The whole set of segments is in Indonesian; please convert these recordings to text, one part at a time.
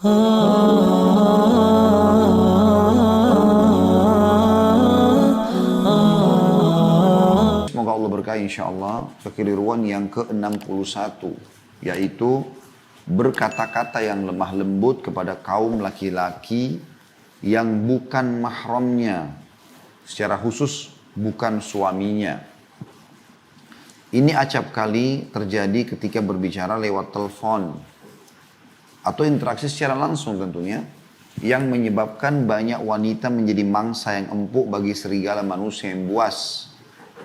Semoga Allah berkahi insyaAllah. Kekeliruan yang ke-61, yaitu berkata-kata yang lemah lembut kepada kaum laki-laki yang bukan mahramnya, secara khusus bukan suaminya. Ini acap kali terjadi ketika berbicara lewat telepon atau interaksi secara langsung tentunya, yang menyebabkan banyak wanita menjadi mangsa yang empuk bagi serigala manusia yang buas.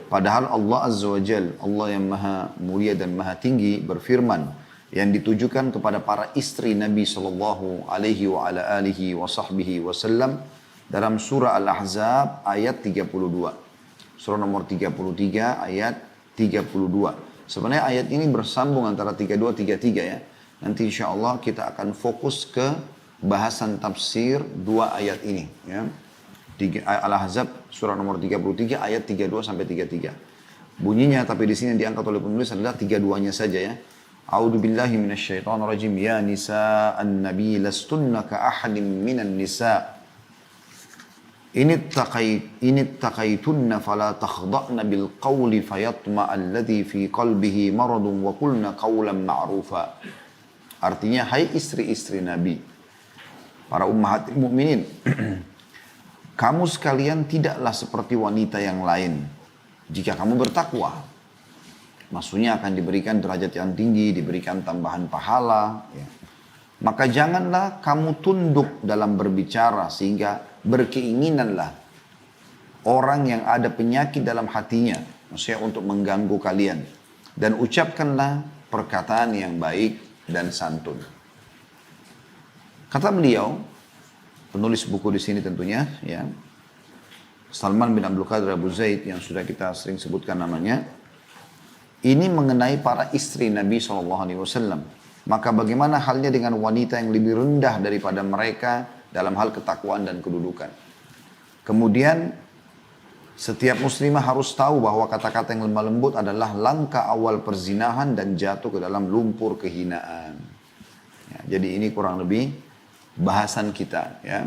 Padahal Allah Azza wa Jal, Allah yang maha mulia dan maha tinggi, berfirman yang ditujukan kepada para istri Nabi Sallallahu Alaihi wa ala alihi wa sahbihi wasallam dalam surah Al-Ahzab ayat 32. Surah nomor 33 ayat 32. Sebenarnya ayat ini bersambung antara 32 33 ya. Nanti insya Allah kita akan fokus ke bahasan tafsir dua ayat ini ya. Al-Ahzab surah nomor 33 ayat 32 sampai 33. Bunyinya tapi di sini diangkat oleh penulis adalah 32-nya saja ya. A'udzu billahi minasyaitonir rajim. Ya nisa'an nabi lastunna ka ahadin minan nisa'. In ittaqaytunna fala takhda'na bil qawli fayatma'a alladhi fi qalbihi maradun wa qulna qawlan ma'rufa. Artinya hai istri-istri Nabi, para ummahatil mukminin, kamu sekalian tidaklah seperti wanita yang lain jika kamu bertakwa. Maksudnya akan diberikan derajat yang tinggi, diberikan tambahan pahala. Ya. Maka janganlah kamu tunduk dalam berbicara sehingga berkeinginanlah orang yang ada penyakit dalam hatinya. Maksudnya untuk mengganggu kalian. Dan ucapkanlah perkataan yang baik dan santun. Kata beliau, penulis buku di sini tentunya, ya, Salman bin Abdul Qadir Abu Zaid yang sudah kita sering sebutkan namanya, ini mengenai para istri Nabi SAW. Maka bagaimana halnya dengan wanita yang lebih rendah daripada mereka dalam hal ketakwaan dan kedudukan. Kemudian setiap muslimah harus tahu bahwa kata-kata yang lemah lembut adalah langkah awal perzinahan dan jatuh ke dalam lumpur kehinaan. Ya, jadi ini kurang lebih bahasan kita ya.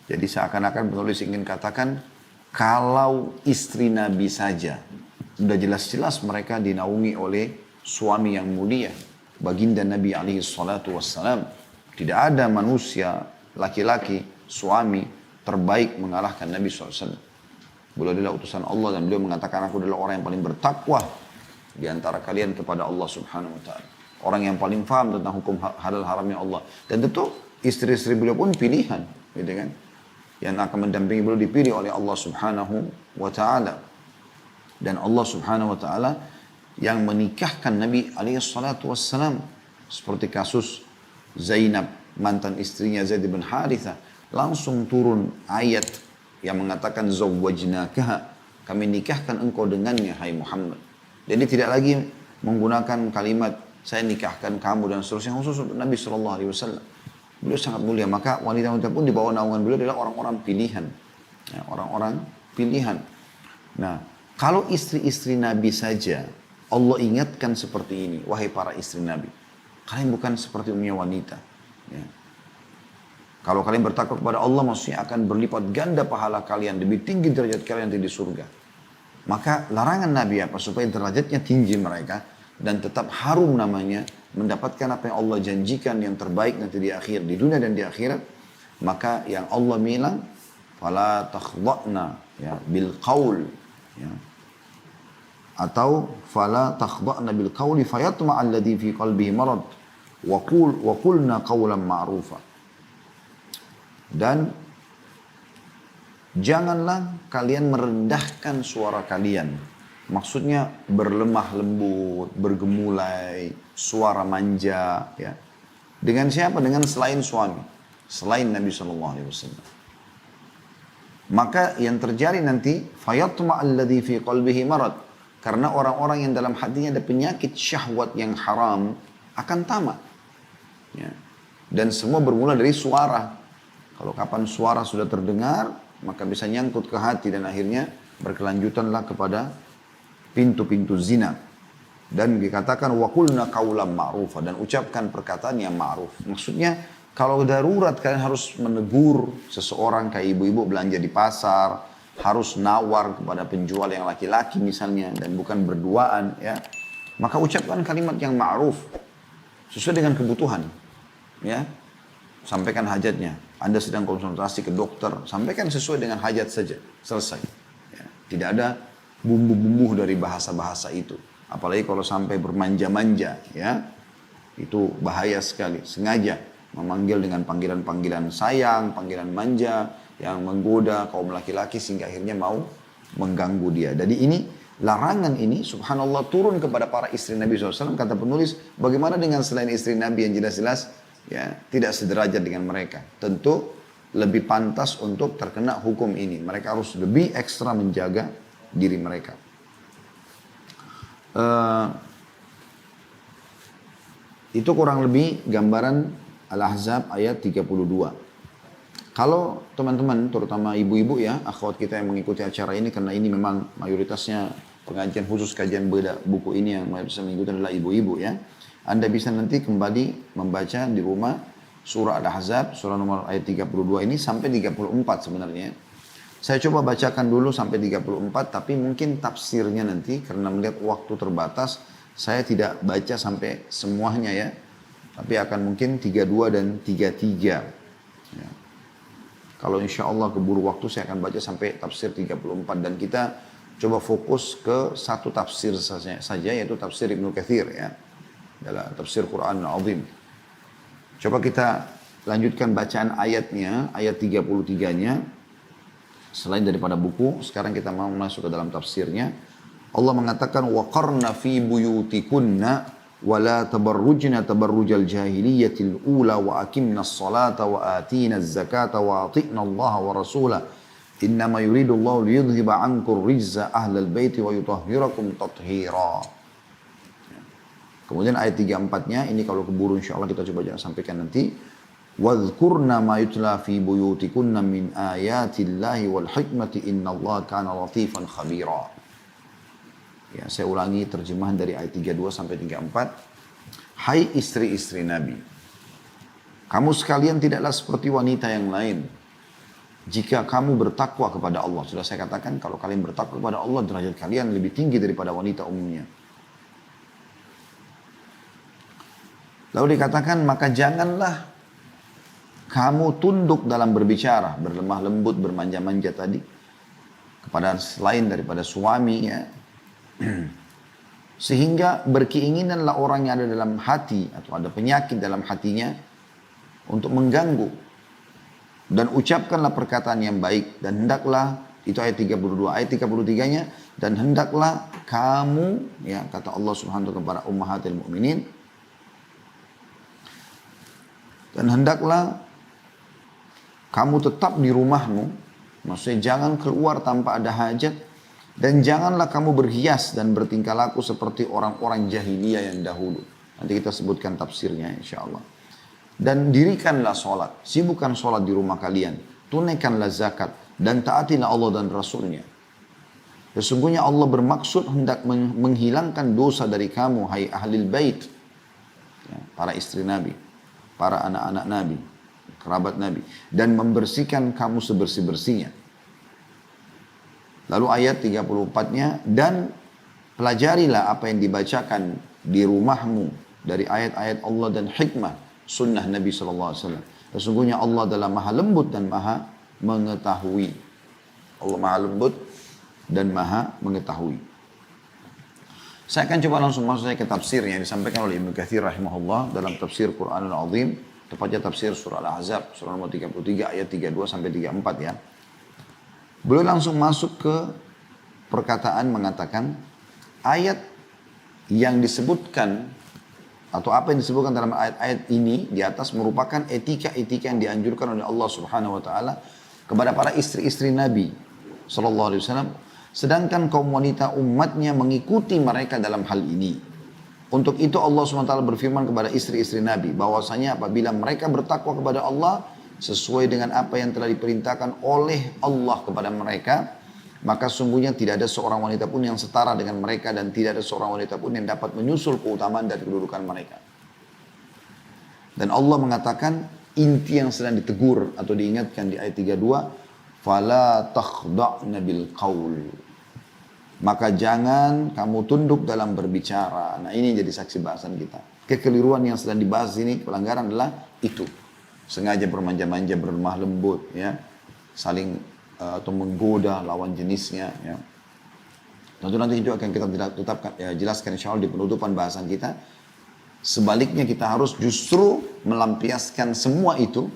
Jadi seakan-akan penulis ingin katakan kalau istri Nabi saja sudah jelas-jelas mereka dinaungi oleh suami yang mulia, baginda Nabi alaihi salatu wassalam. Tidak ada manusia laki-laki suami terbaik mengalahkan Nabi SAW. Beliau adalah utusan Allah dan beliau mengatakan aku adalah orang yang paling bertakwa di antara kalian kepada Allah Subhanahu wa taala. Orang yang paling faham tentang hukum halal haramnya Allah. Dan tentu istri-istri beliau pun pilihan, gitu kan? Yang akan mendampingi beliau dipilih oleh Allah Subhanahu wa taala. Dan Allah Subhanahu wa taala yang menikahkan Nabi alaihi salatu wassalam, seperti kasus Zainab, mantan istrinya Zaid bin Harithah, langsung turun ayat yang mengatakan zawwajnakaha, kami nikahkan engkau dengannya hai Muhammad. Jadi tidak lagi menggunakan kalimat saya nikahkan kamu dan seterusnya khusus untuk Nabi SAW. Beliau sangat mulia, maka wanita-wanita pun di bawah naungan beliau adalah orang-orang pilihan. Ya, orang-orang pilihan. Nah, kalau istri-istri Nabi saja Allah ingatkan seperti ini, wahai para istri Nabi, kalian bukan seperti umumnya wanita. Ya. Kalau kalian bertakwa kepada Allah, maksudnya akan berlipat ganda pahala kalian, lebih tinggi derajat kalian di surga. Maka larangan Nabi apa? Supaya derajatnya tinggi mereka dan tetap harum namanya, mendapatkan apa yang Allah janjikan yang terbaik nanti di akhir, di dunia dan di akhirat. Maka yang Allah bilang, fala takhda'na ya bil qaul, ya. Atau fala takhda'na bil qauli fayatma alladhi fi qalbihi marad wa qulna qawlan ma'rufa. Dan janganlah kalian merendahkan suara kalian. Maksudnya berlemah lembut, bergemulai, suara manja. Ya. Dengan siapa? Dengan selain suami. Selain Nabi SAW. Maka yang terjadi nanti, fayatma alladhi fi qalbihi marad. Karena orang-orang yang dalam hatinya ada penyakit syahwat yang haram akan tamat. Ya. Dan semua bermula dari suara. Kalau kapan suara sudah terdengar, maka bisa nyangkut ke hati dan akhirnya berkelanjutanlah kepada pintu-pintu zina. Dan dikatakan waqulna qaulan ma'rufa, dan ucapkan perkataan yang ma'ruf. Maksudnya Kalau darurat kalian harus menegur seseorang kayak ibu-ibu belanja di pasar, harus nawar kepada penjual yang laki-laki misalnya dan bukan berduaan ya. Maka ucapkan kalimat yang ma'ruf sesuai dengan kebutuhan ya. Sampaikan hajatnya. Anda sedang konsultasi ke dokter, sampaikan sesuai dengan hajat saja, selesai. Ya. Tidak ada bumbu-bumbu dari bahasa-bahasa itu. Apalagi kalau sampai bermanja-manja ya. Itu bahaya sekali, sengaja memanggil dengan panggilan-panggilan sayang, panggilan manja yang menggoda kaum laki-laki sehingga akhirnya mau mengganggu dia. Jadi ini larangan ini subhanallah turun kepada para istri Nabi SAW. Kata penulis, bagaimana dengan selain istri Nabi yang jelas-jelas ya tidak sederajat dengan mereka. Tentu lebih pantas untuk terkena hukum ini. Mereka harus lebih ekstra menjaga diri mereka. Itu kurang lebih gambaran Al-Ahzab ayat 32. Kalau teman-teman, terutama ibu-ibu ya, akhwat kita yang mengikuti acara ini, karena ini memang mayoritasnya pengajian khusus kajian beda buku ini yang mayoritasnya mengikuti adalah ibu-ibu ya. Anda bisa nanti kembali membaca di rumah surah Al-Ahzab, surah nomor ayat 32 ini sampai 34 sebenarnya. Saya coba bacakan dulu sampai 34, tapi mungkin tafsirnya nanti, karena melihat waktu terbatas, saya tidak baca sampai semuanya ya. Tapi akan mungkin 32 dan 33. Ya. Kalau insya Allah keburu waktu saya akan baca sampai tafsir 34. Dan kita coba fokus ke satu tafsir saja yaitu tafsir Ibnu Katsir ya. Dalam tafsir Quran Al-Azim. Coba kita lanjutkan bacaan ayatnya, ayat 33-nya. Selain daripada buku, sekarang kita mau masuk ke dalam tafsirnya. Allah mengatakan, وَقَرْنَ فِي بُيُوتِكُنَّ ولا تبرجن تبرج الجاهلية الأولى وأقمنا الصلاة وآتينا الزكاة وأطعنا الله ورسوله إنما يريد الله ليذهب عنكم الرجز أهل البيت ويطهركم تطهيرا. Kemudian ayat 34-nya ini kalau keburu insya Allah kita coba jangan sampaikan nanti. وَاذْكُرْنَ مَا يُتْلَى فِي بُيُوتِكُنَّ مِنْ آيَاتِ اللَّهِ وَالْحِكْمَةِ إِنَّ اللَّهَ كَانَ لَطِيفًا خَبِيرًا. Ya, saya ulangi terjemahan dari ayat 32 sampai 34. Hai istri-istri Nabi, kamu sekalian tidaklah seperti wanita yang lain. Jika kamu bertakwa kepada Allah, sudah saya katakan kalau kalian bertakwa kepada Allah, derajat kalian lebih tinggi daripada wanita umumnya. Lalu dikatakan, maka janganlah kamu tunduk dalam berbicara, berlemah lembut, bermanja-manja tadi kepada selain daripada suami ya. Sehingga berkeinginanlah orang yang ada dalam hati atau ada penyakit dalam hatinya untuk mengganggu. Dan ucapkanlah perkataan yang baik dan hendaklah, itu ayat 32, ayat 33-nya, dan hendaklah kamu ya kata Allah Subhanahu wa ta'ala kepada ummahatil mukminin, dan hendaklah kamu tetap di rumahmu, maksudnya jangan keluar tanpa ada hajat. Dan janganlah kamu berhias dan bertingkah laku seperti orang-orang jahiliyah yang dahulu. Nanti kita sebutkan tafsirnya insya Allah. Dan dirikanlah sholat. Sibukkan sholat di rumah kalian. Tunaikanlah zakat. Dan taatilah Allah dan Rasulnya. Sesungguhnya Allah bermaksud hendak menghilangkan dosa dari kamu, hai ahlil bait. Ya, para istri Nabi. Para anak-anak Nabi. Kerabat Nabi. Dan membersihkan kamu sebersih-bersihnya. Lalu ayat 34-nya, dan pelajarilah apa yang dibacakan di rumahmu dari ayat-ayat Allah dan hikmah sunnah Nabi SAW. Sesungguhnya Allah adalah maha lembut dan maha mengetahui. Allah maha lembut dan maha mengetahui. Saya akan coba langsung masuk ke tafsir yang disampaikan oleh Ibnu Katsir rahimahullah dalam tafsir Quran Al-Azim. Tepatnya tafsir surah Al-Ahzab, surah nomor 33 ayat 32 sampai 34 ya. Beliau langsung masuk ke perkataan mengatakan ayat yang disebutkan atau apa yang disebutkan dalam ayat-ayat ini di atas merupakan etika-etika yang dianjurkan oleh Allah Subhanahu wa taala kepada para istri-istri Nabi sallallahu alaihi wasallam, sedangkan kaum wanita umatnya mengikuti mereka dalam hal ini. Untuk itu Allah Subhanahu wa taala berfirman kepada istri-istri Nabi bahwasanya apabila mereka bertakwa kepada Allah sesuai dengan apa yang telah diperintahkan oleh Allah kepada mereka, maka sungguhnya tidak ada seorang wanita pun yang setara dengan mereka dan tidak ada seorang wanita pun yang dapat menyusul keutamaan dari kedudukan mereka. Dan Allah mengatakan, inti yang sedang ditegur atau diingatkan di ayat 32, fala takhda'na bil qaul. Maka jangan kamu tunduk dalam berbicara. Nah ini jadi saksi bahasan kita. Kekeliruan yang sedang dibahas ini, pelanggaran adalah itu. Sengaja bermanja-manja, berlemah lembut, ya, saling atau menggoda lawan jenisnya. Ya. Tentu nanti itu akan kita tetapkan, ya, jelaskan insya Allah di penutupan bahasan kita. Sebaliknya kita harus justru melampiaskan semua itu.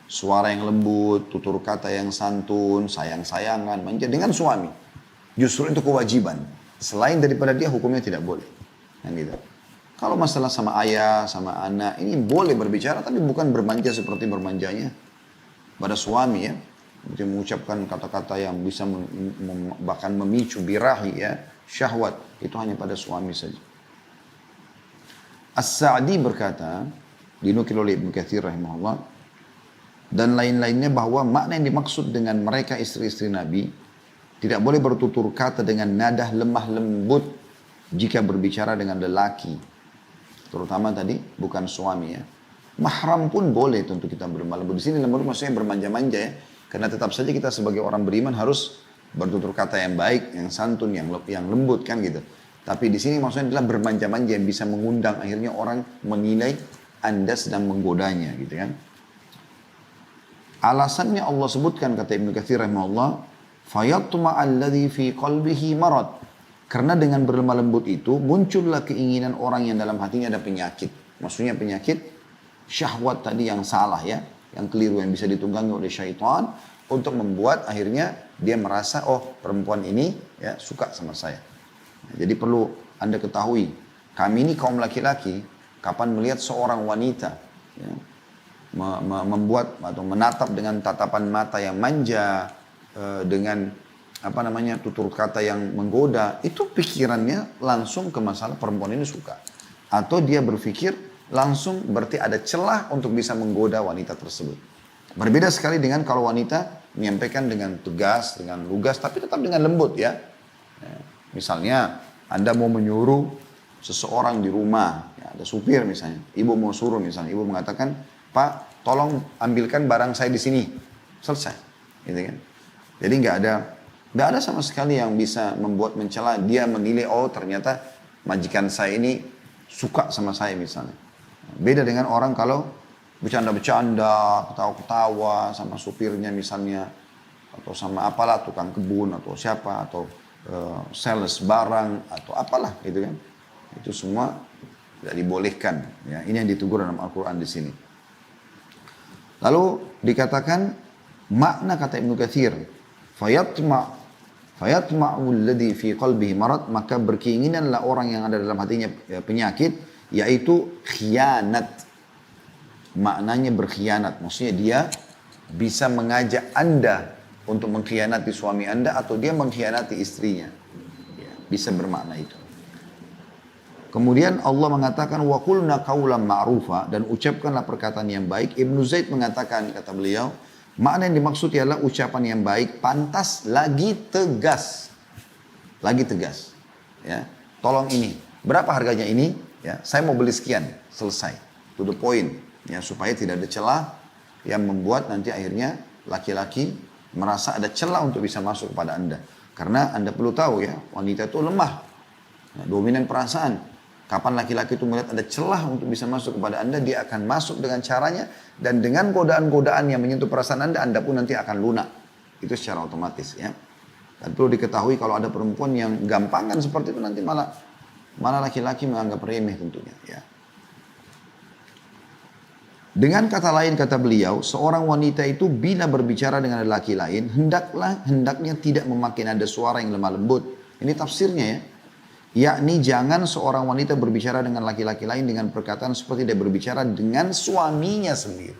Suara yang lembut, tutur kata yang santun, sayang-sayangan, manja dengan suami. Justru itu kewajiban. Selain daripada dia hukumnya tidak boleh. Yang gitu. Kalau masalah sama ayah, sama anak, ini boleh berbicara tapi bukan bermanja seperti bermanjanya pada suami, ya. Seperti mengucapkan kata-kata yang bisa bahkan memicu birahi, ya, syahwat. Itu hanya pada suami saja. As-Sa'di berkata, dinukil oleh Ibnu Katsir rahimahullah, dan lain-lainnya bahwa makna yang dimaksud dengan mereka istri-istri Nabi tidak boleh bertutur kata dengan nada lemah lembut jika berbicara dengan lelaki. Terutama tadi bukan suami, ya. Mahram pun boleh tentu kita berlemah lembut. Di sini lembut maksudnya bermanja-manja, ya. Karena tetap saja kita sebagai orang beriman harus bertutur kata yang baik, yang santun, yang lembut kan gitu. Tapi di sini maksudnya adalah bermanja-manja yang bisa mengundang akhirnya orang menilai Anda sedang menggodanya gitu kan. Alasannya Allah sebutkan kata Ibnu Katsir rahimahullah, fayatma alladhi fi qalbihi marad. Karena dengan berlemah lembut itu muncullah keinginan orang yang dalam hatinya ada penyakit. Maksudnya penyakit syahwat tadi yang salah, ya, yang keliru, yang bisa ditunggangi oleh syaitan untuk membuat akhirnya dia merasa, oh perempuan ini, ya, suka sama saya. Nah, jadi perlu Anda ketahui, kami ini kaum laki-laki kapan melihat seorang wanita, ya, membuat atau menatap dengan tatapan mata yang manja, dengan tutur kata yang menggoda, itu pikirannya langsung ke masalah perempuan ini suka. Atau dia berpikir langsung berarti ada celah untuk bisa menggoda wanita tersebut. Berbeda sekali dengan kalau wanita menyampaikan dengan tegas, dengan lugas, tapi tetap dengan lembut, ya. Misalnya Anda mau menyuruh seseorang di rumah, ya, ada supir misalnya, ibu mau suruh misalnya, ibu mengatakan, Pak, tolong ambilkan barang saya di sini, selesai, gitu kan? Jadi nggak ada sama sekali yang bisa membuat mencela, dia menilai, oh ternyata majikan saya ini suka sama saya misalnya. Beda dengan orang kalau bercanda-bercanda, ketawa-ketawa sama supirnya misalnya, atau sama apalah tukang kebun atau siapa, atau sales barang atau apalah gitu kan. Itu semua tidak dibolehkan. Ya, ini yang ditegur dalam Al-Quran di sini. Lalu dikatakan makna kata Ibnu Katsir, fayatma'u alladhi fi qalbihi marad, maka berkeinginanlah orang yang ada dalam hatinya penyakit, yaitu khianat. Maknanya berkhianat, maksudnya dia bisa mengajak Anda untuk mengkhianati suami Anda atau dia mengkhianati istrinya. Ya, bisa bermakna itu. Kemudian Allah mengatakan wa qulna qawlan ma'rufa, dan ucapkanlah perkataan yang baik. Ibnu Zaid mengatakan, kata beliau, makna yang dimaksud ialah ucapan yang baik, pantas, lagi tegas. Lagi tegas. Ya, tolong ini. Berapa harganya ini? Ya, saya mau beli sekian. Selesai. To the point. Ya, supaya tidak ada celah yang membuat nanti akhirnya laki-laki merasa ada celah untuk bisa masuk kepada Anda. Karena Anda perlu tahu, ya, wanita itu lemah. Nah, dominan perasaan. Kapan laki-laki itu melihat ada celah untuk bisa masuk kepada Anda, dia akan masuk dengan caranya, dan dengan godaan-godaan yang menyentuh perasaan Anda pun nanti akan lunak. Itu secara otomatis, ya. Dan perlu diketahui kalau ada perempuan yang gampangan seperti itu, nanti malah laki-laki menganggap remeh tentunya, ya. Dengan kata lain kata beliau, seorang wanita itu bila berbicara dengan lelaki lain, hendaknya tidak memakai nada suara yang lemah lembut. Ini tafsirnya, ya. Yakni jangan seorang wanita berbicara dengan laki-laki lain dengan perkataan seperti dia berbicara dengan suaminya sendiri.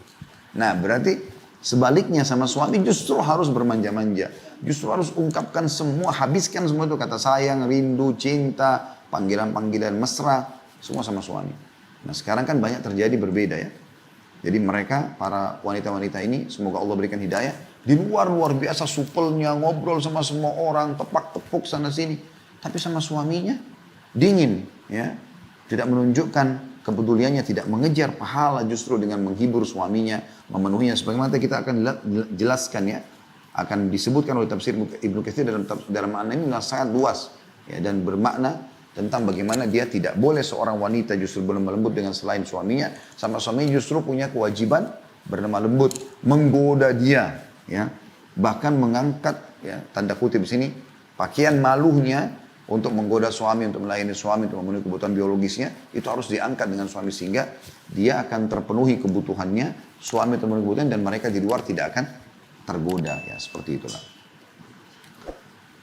Nah, berarti sebaliknya sama suami justru harus bermanja-manja. Justru harus ungkapkan semua, habiskan semua itu kata sayang, rindu, cinta, panggilan-panggilan mesra, semua sama suami. Nah, sekarang kan banyak terjadi berbeda, ya. Jadi mereka, para wanita-wanita ini, semoga Allah berikan hidayah, di luar biasa supelnya, ngobrol sama semua orang, tepak-tepuk sana sini. Tapi sama suaminya dingin, ya, tidak menunjukkan kepeduliannya tidak mengejar pahala justru dengan menghibur suaminya, memenuhinya. Sebagaimana kita akan jelaskan ya, akan disebutkan oleh tafsir Ibnu Katsir dalam makna ini sangat luas ya, dan bermakna tentang bagaimana dia tidak boleh seorang wanita justru berlemah lembut dengan selain suaminya, sama suaminya justru punya kewajiban berlemah lembut, menggoda dia ya, bahkan mengangkat ya, tanda kutip di sini pakaian malunya untuk menggoda suami, untuk melayani suami, untuk memenuhi kebutuhan biologisnya, itu harus diangkat dengan suami sehingga dia akan terpenuhi kebutuhannya, suami terpenuhi kebutuhan, dan mereka di luar tidak akan tergoda, ya seperti itulah.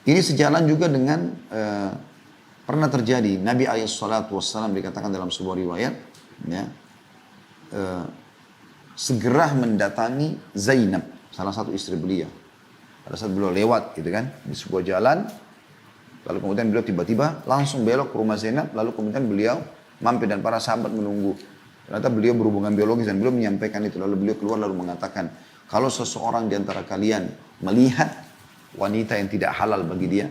Ini sejalan juga dengan pernah terjadi Nabi SAW dikatakan dalam sebuah riwayat, ya, segera mendatangi Zainab, salah satu istri beliau. Pada saat beliau lewat, gitu kan, di sebuah jalan. Lalu kemudian beliau tiba-tiba langsung belok ke rumah Zainab, lalu kemudian beliau mampir dan para sahabat menunggu. Ternyata beliau berhubungan biologis dan beliau menyampaikan itu. Lalu beliau keluar lalu mengatakan, kalau seseorang di antara kalian melihat wanita yang tidak halal bagi dia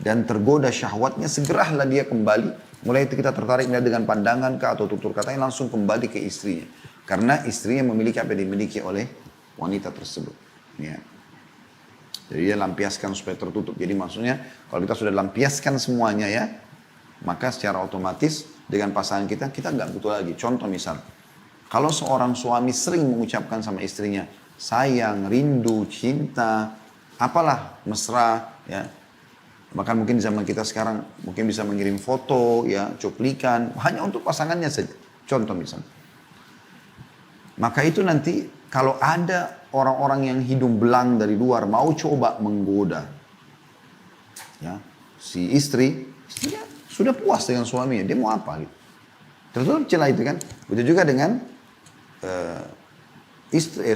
dan tergoda syahwatnya, segeralah dia kembali. Mulai itu kita tertarik dengan pandangan kah atau tutur katanya, langsung kembali ke istrinya. Karena istrinya memiliki apa yang dimiliki oleh wanita tersebut. Ya. Jadi dia lampiaskan supaya tertutup. Jadi maksudnya kalau kita sudah lampiaskan semuanya ya, maka secara otomatis dengan pasangan kita nggak butuh lagi. Contoh misal, kalau seorang suami sering mengucapkan sama istrinya, sayang, rindu, cinta, apalah, mesra, ya. Bahkan mungkin zaman kita sekarang mungkin bisa mengirim foto, ya, cuplikan, hanya untuk pasangannya saja. Contoh misal. Maka itu nanti kalau ada orang-orang yang hidung belang dari luar mau coba menggoda, ya, si istrinya sudah puas dengan suaminya, dia mau apa gitu. Tertutup celah itu kan. Begitu juga dengan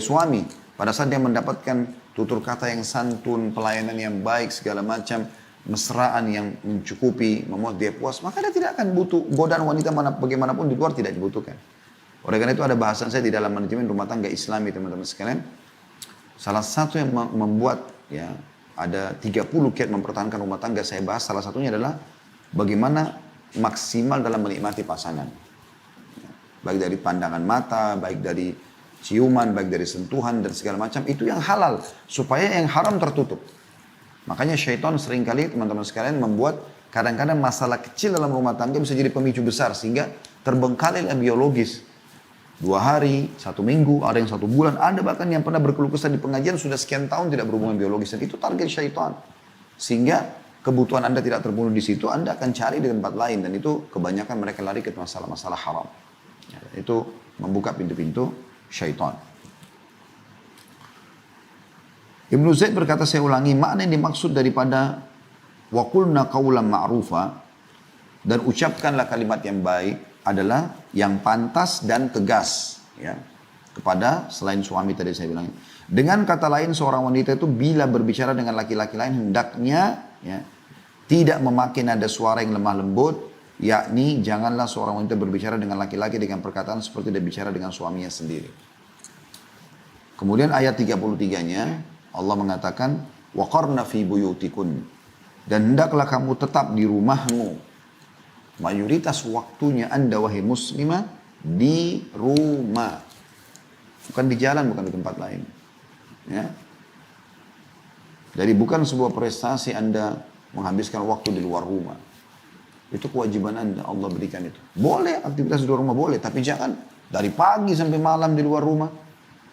suami, pada saat dia mendapatkan tutur kata yang santun, pelayanan yang baik, segala macam, mesraan yang mencukupi, membuat dia puas, maka dia tidak akan butuh godaan wanita bagaimanapun di luar, tidak dibutuhkan. Oleh karena itu ada bahasan saya di dalam manajemen rumah tangga Islami, teman-teman sekalian. Salah satu yang membuat ya ada 30 kiat mempertahankan rumah tangga saya bahas, salah satunya adalah bagaimana maksimal dalam menikmati pasangan. Baik dari pandangan mata, baik dari ciuman, baik dari sentuhan dan segala macam, itu yang halal supaya yang haram tertutup. Makanya syaitan seringkali teman-teman sekalian membuat kadang-kadang masalah kecil dalam rumah tangga bisa jadi pemicu besar sehingga terbengkalailah biologis. 2 hari, 1 minggu, ada yang 1 bulan, ada bahkan yang pernah berkeluh kesah di pengajian sudah sekian tahun tidak berhubungan biologis, dan itu target syaitan. Sehingga kebutuhan Anda tidak terpenuhi di situ, Anda akan cari di tempat lain, dan itu kebanyakan mereka lari ke masalah-masalah haram. Ya, itu membuka pintu-pintu syaitan. Ibnu Zaid berkata, saya ulangi, makna yang dimaksud daripada wa qulna qawlan ma'rufa, dan ucapkanlah kalimat yang baik, adalah yang pantas dan tegas ya, kepada selain suami tadi saya bilang. Dengan kata lain, seorang wanita itu bila berbicara dengan laki-laki lain hendaknya ya, tidak memakai nada suara yang lemah lembut, yakni janganlah seorang wanita berbicara dengan laki-laki dengan perkataan seperti dia bicara dengan suaminya sendiri. Kemudian ayat 33-nya Allah mengatakan waqarna fi buyutikun, dan hendaklah kamu tetap di rumahmu. Mayoritas waktunya Anda wahai muslimah di rumah. Bukan di jalan, bukan di tempat lain. Ya. Jadi bukan sebuah prestasi Anda menghabiskan waktu di luar rumah. Itu kewajiban Anda, Allah berikan itu. Boleh aktivitas di luar rumah, boleh. Tapi jangan dari pagi sampai malam di luar rumah.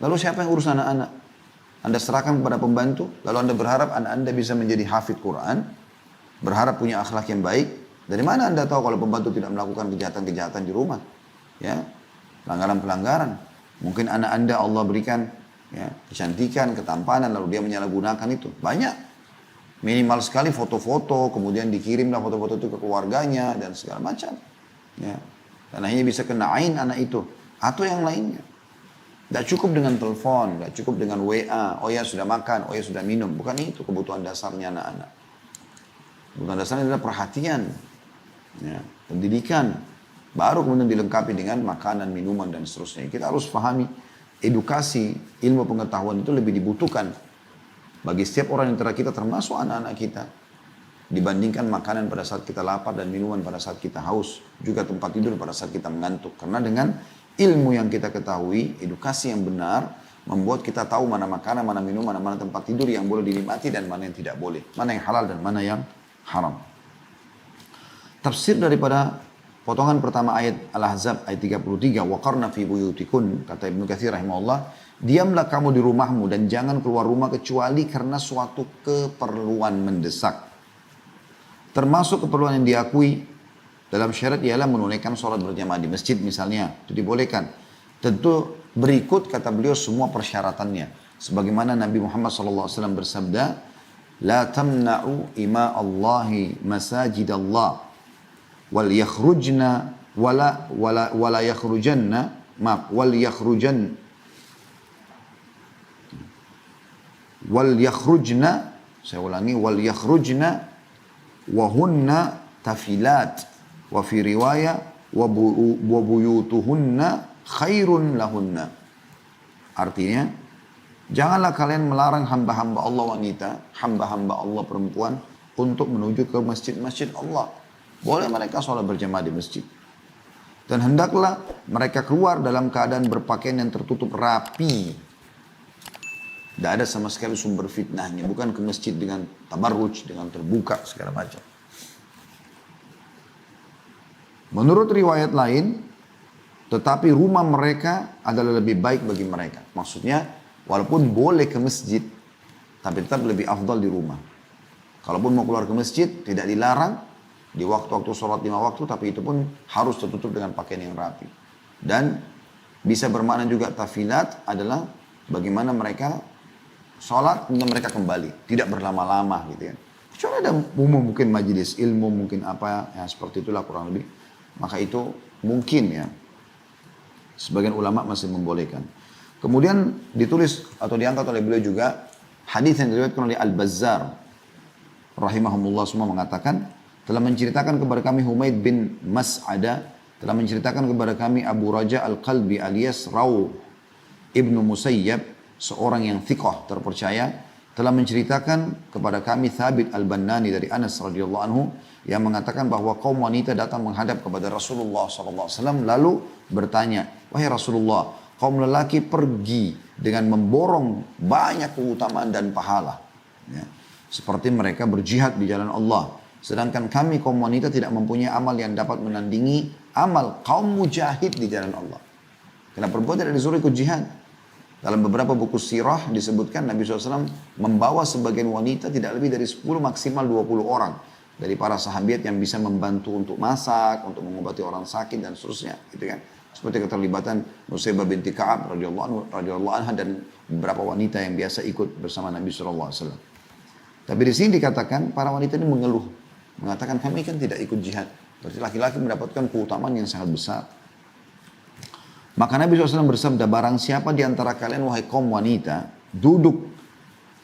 Lalu siapa yang urus anak-anak? Anda serahkan kepada pembantu, lalu Anda berharap anak Anda bisa menjadi hafidh Quran, berharap punya akhlak yang baik. Dari mana Anda tahu kalau pembantu tidak melakukan kejahatan-kejahatan di rumah? Ya, pelanggaran-pelanggaran. Mungkin anak Anda Allah berikan ya, kecantikan, ketampanan, lalu dia menyalahgunakan itu. Banyak. Minimal sekali foto-foto, kemudian dikirimlah foto-foto itu ke keluarganya dan segala macam. Ya. Dan akhirnya bisa kena ain anak itu. Atau yang lainnya. Tidak cukup dengan telepon, tidak cukup dengan WA. Oh ya sudah makan, oh ya sudah minum. Bukan itu kebutuhan dasarnya anak-anak. Kebutuhan dasarnya adalah perhatian. Ya, pendidikan, baru kemudian dilengkapi dengan makanan, minuman dan seterusnya. Kita harus pahami edukasi, ilmu pengetahuan itu lebih dibutuhkan bagi setiap orang yang antara kita, termasuk anak-anak kita. dibandingkan makanan pada saat kita lapar dan minuman pada saat kita haus, juga tempat tidur pada saat kita mengantuk. Karena dengan ilmu yang kita ketahui, edukasi yang benar, membuat kita tahu mana makanan, mana minuman, mana tempat tidur yang boleh dinikmati dan mana yang tidak boleh. Mana yang halal dan mana yang haram. Tafsir daripada potongan pertama ayat Al-Ahzab ayat 33, waqarna fi buyutikun, kata Ibnu Katsir rahimahullah, diamlah kamu di rumahmu dan jangan keluar rumah kecuali karena suatu keperluan mendesak. Termasuk keperluan yang diakui dalam syariat ialah menunaikan sholat berjamaah di masjid misalnya, itu dibolehkan. Tentu berikut kata beliau semua persyaratannya. Sebagaimana Nabi Muhammad SAW bersabda, la tamna'u ima Allahi masajid Allah wal yakhrujna wala yakhrujanna wal yakhrujna, saya ulangi, wal yakhrujna wahunna tafilat wa fi riwayah wa buyutuhunna khairun lahunna. Artinya, janganlah kalian melarang hamba-hamba Allah wanita, hamba-hamba Allah perempuan untuk menuju ke masjid-masjid Allah. Boleh mereka sholat berjamaah di masjid. Dan hendaklah mereka keluar dalam keadaan berpakaian yang tertutup rapi. Tidak ada sama sekali sumber fitnahnya. Bukan ke masjid dengan tabarruj, dengan terbuka, segala macam. Menurut riwayat lain, tetapi rumah mereka adalah lebih baik bagi mereka. Maksudnya, walaupun boleh ke masjid, tapi tetap lebih afdal di rumah. Kalaupun mau keluar ke masjid, tidak dilarang di waktu-waktu sholat 5 waktu, tapi itu pun harus tertutup dengan pakaian yang rapi. Dan bisa bermakna juga tafilat adalah bagaimana mereka sholat dan mereka kembali, tidak berlama-lama gitu ya. Kecuali ada umum mungkin majelis ilmu, mungkin apa, ya seperti itulah kurang lebih. Maka itu mungkin ya, sebagian ulama masih membolehkan. Kemudian ditulis atau diangkat oleh beliau juga hadis yang diriwayatkan oleh Al-Bazzar rahimahumullah semua mengatakan, telah menceritakan kepada kami Humaid bin Mas'ada, telah menceritakan kepada kami Abu Raja Al-Qalbi alias Raw Ibnu Musayyab, seorang yang thiqah terpercaya, telah menceritakan kepada kami Thabit Al-Bannani dari Anas radhiyallahu anhu yang mengatakan bahwa kaum wanita datang menghadap kepada Rasulullah SAW lalu bertanya, wahai Rasulullah, kaum lelaki pergi dengan memborong banyak keutamaan dan pahala, ya, seperti mereka berjihad di jalan Allah, sedangkan kami kaum wanita tidak mempunyai amal yang dapat menandingi amal kaum mujahid di jalan Allah. Karena perempuan tidak disuruh ikut jihad. Dalam beberapa buku sirah disebutkan Nabi SAW membawa sebagian wanita tidak lebih dari 10 maksimal 20 orang. Dari para sahabat yang bisa membantu untuk masak, untuk mengobati orang sakit dan seterusnya. Gitu kan. Seperti keterlibatan Nusaybah binti Ka'ab radhiyallahu anha dan beberapa wanita yang biasa ikut bersama Nabi SAW. Tapi di sini dikatakan para wanita ini mengeluh. Mengatakan kami kan tidak ikut jihad. Berarti laki-laki mendapatkan keutamaan yang sangat besar. Maka Nabi SAW bersabda, barang siapa di antara kalian wahai kaum wanita, duduk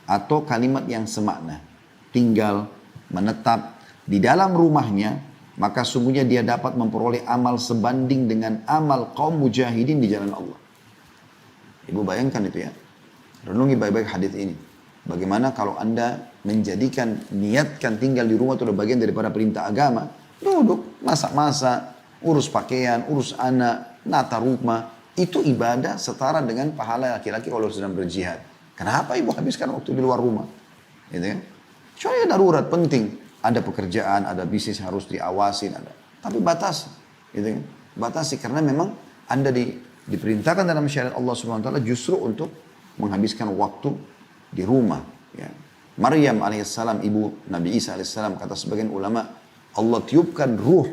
atau kalimat yang semakna, tinggal, menetap di dalam rumahnya, maka sungguhnya dia dapat memperoleh amal sebanding dengan amal kaum mujahidin di jalan Allah. Ibu bayangkan itu ya. Renungi baik-baik hadis ini. Bagaimana kalau anda menjadikan, niatkan tinggal di rumah itu adalah bagian daripada perintah agama, duduk, masak-masak, urus pakaian, urus anak, nata rumah, itu ibadah setara dengan pahala laki-laki kalau sedang berjihad. Kenapa ibu habiskan waktu di luar rumah? Gitu kan? Soalnya darurat penting. Ada pekerjaan, ada bisnis harus diawasin, ada. Tapi batasi. Gitu kan? Batasi karena memang anda diperintahkan dalam syariat Allah SWT justru untuk menghabiskan waktu di rumah. Ya. Maryam alaihissalam, ibu Nabi Isa alaihissalam, kata sebagian ulama, Allah tiupkan ruh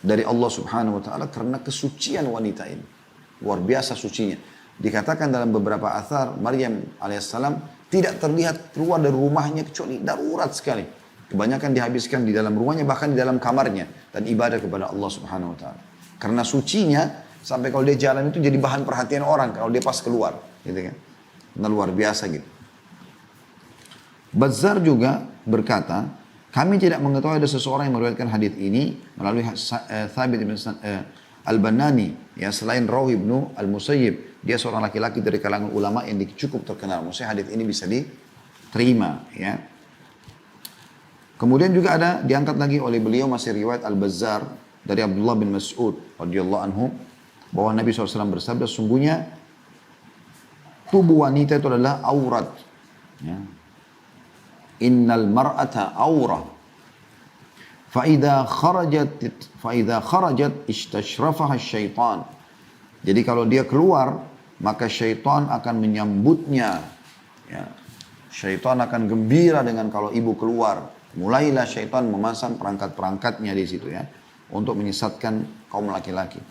dari Allah Subhanahu wa taala karena kesucian wanita ini. Luar biasa sucinya. Dikatakan dalam beberapa athar Maryam alaihissalam tidak terlihat keluar dari rumahnya kecuali darurat sekali. Kebanyakan dihabiskan di dalam rumahnya, bahkan di dalam kamarnya, dan ibadah kepada Allah Subhanahu wa taala. Karena sucinya sampai kalau dia jalan itu jadi bahan perhatian orang kalau dia pas keluar, gitu kan. Nah, luar biasa gitu. Bazzar juga berkata, kami tidak mengetahui ada seseorang yang meriwayatkan hadis ini melalui Thabit bin Al-Bannani, ya, selain Raw ibnu Al-Musayyib. Dia seorang laki-laki dari kalangan ulama yang cukup terkenal. Maksudnya hadis ini bisa diterima, ya. Kemudian juga ada diangkat lagi oleh beliau masih riwayat Al-Bazzar dari Abdullah bin Mas'ud radhiyallahu anhu bahwa Nabi SAW bersabda, sungguhnya tubuh wanita itu adalah aurat. Ya. Innal mar'ata aurah. Fa'idha kharajat istashrafaha syaitan. Jadi kalau dia keluar, maka syaitan akan menyambutnya. Ya. Syaitan akan gembira dengan kalau ibu keluar. Mulailah syaitan memasang perangkat-perangkatnya di situ ya, untuk menyesatkan kaum laki-laki.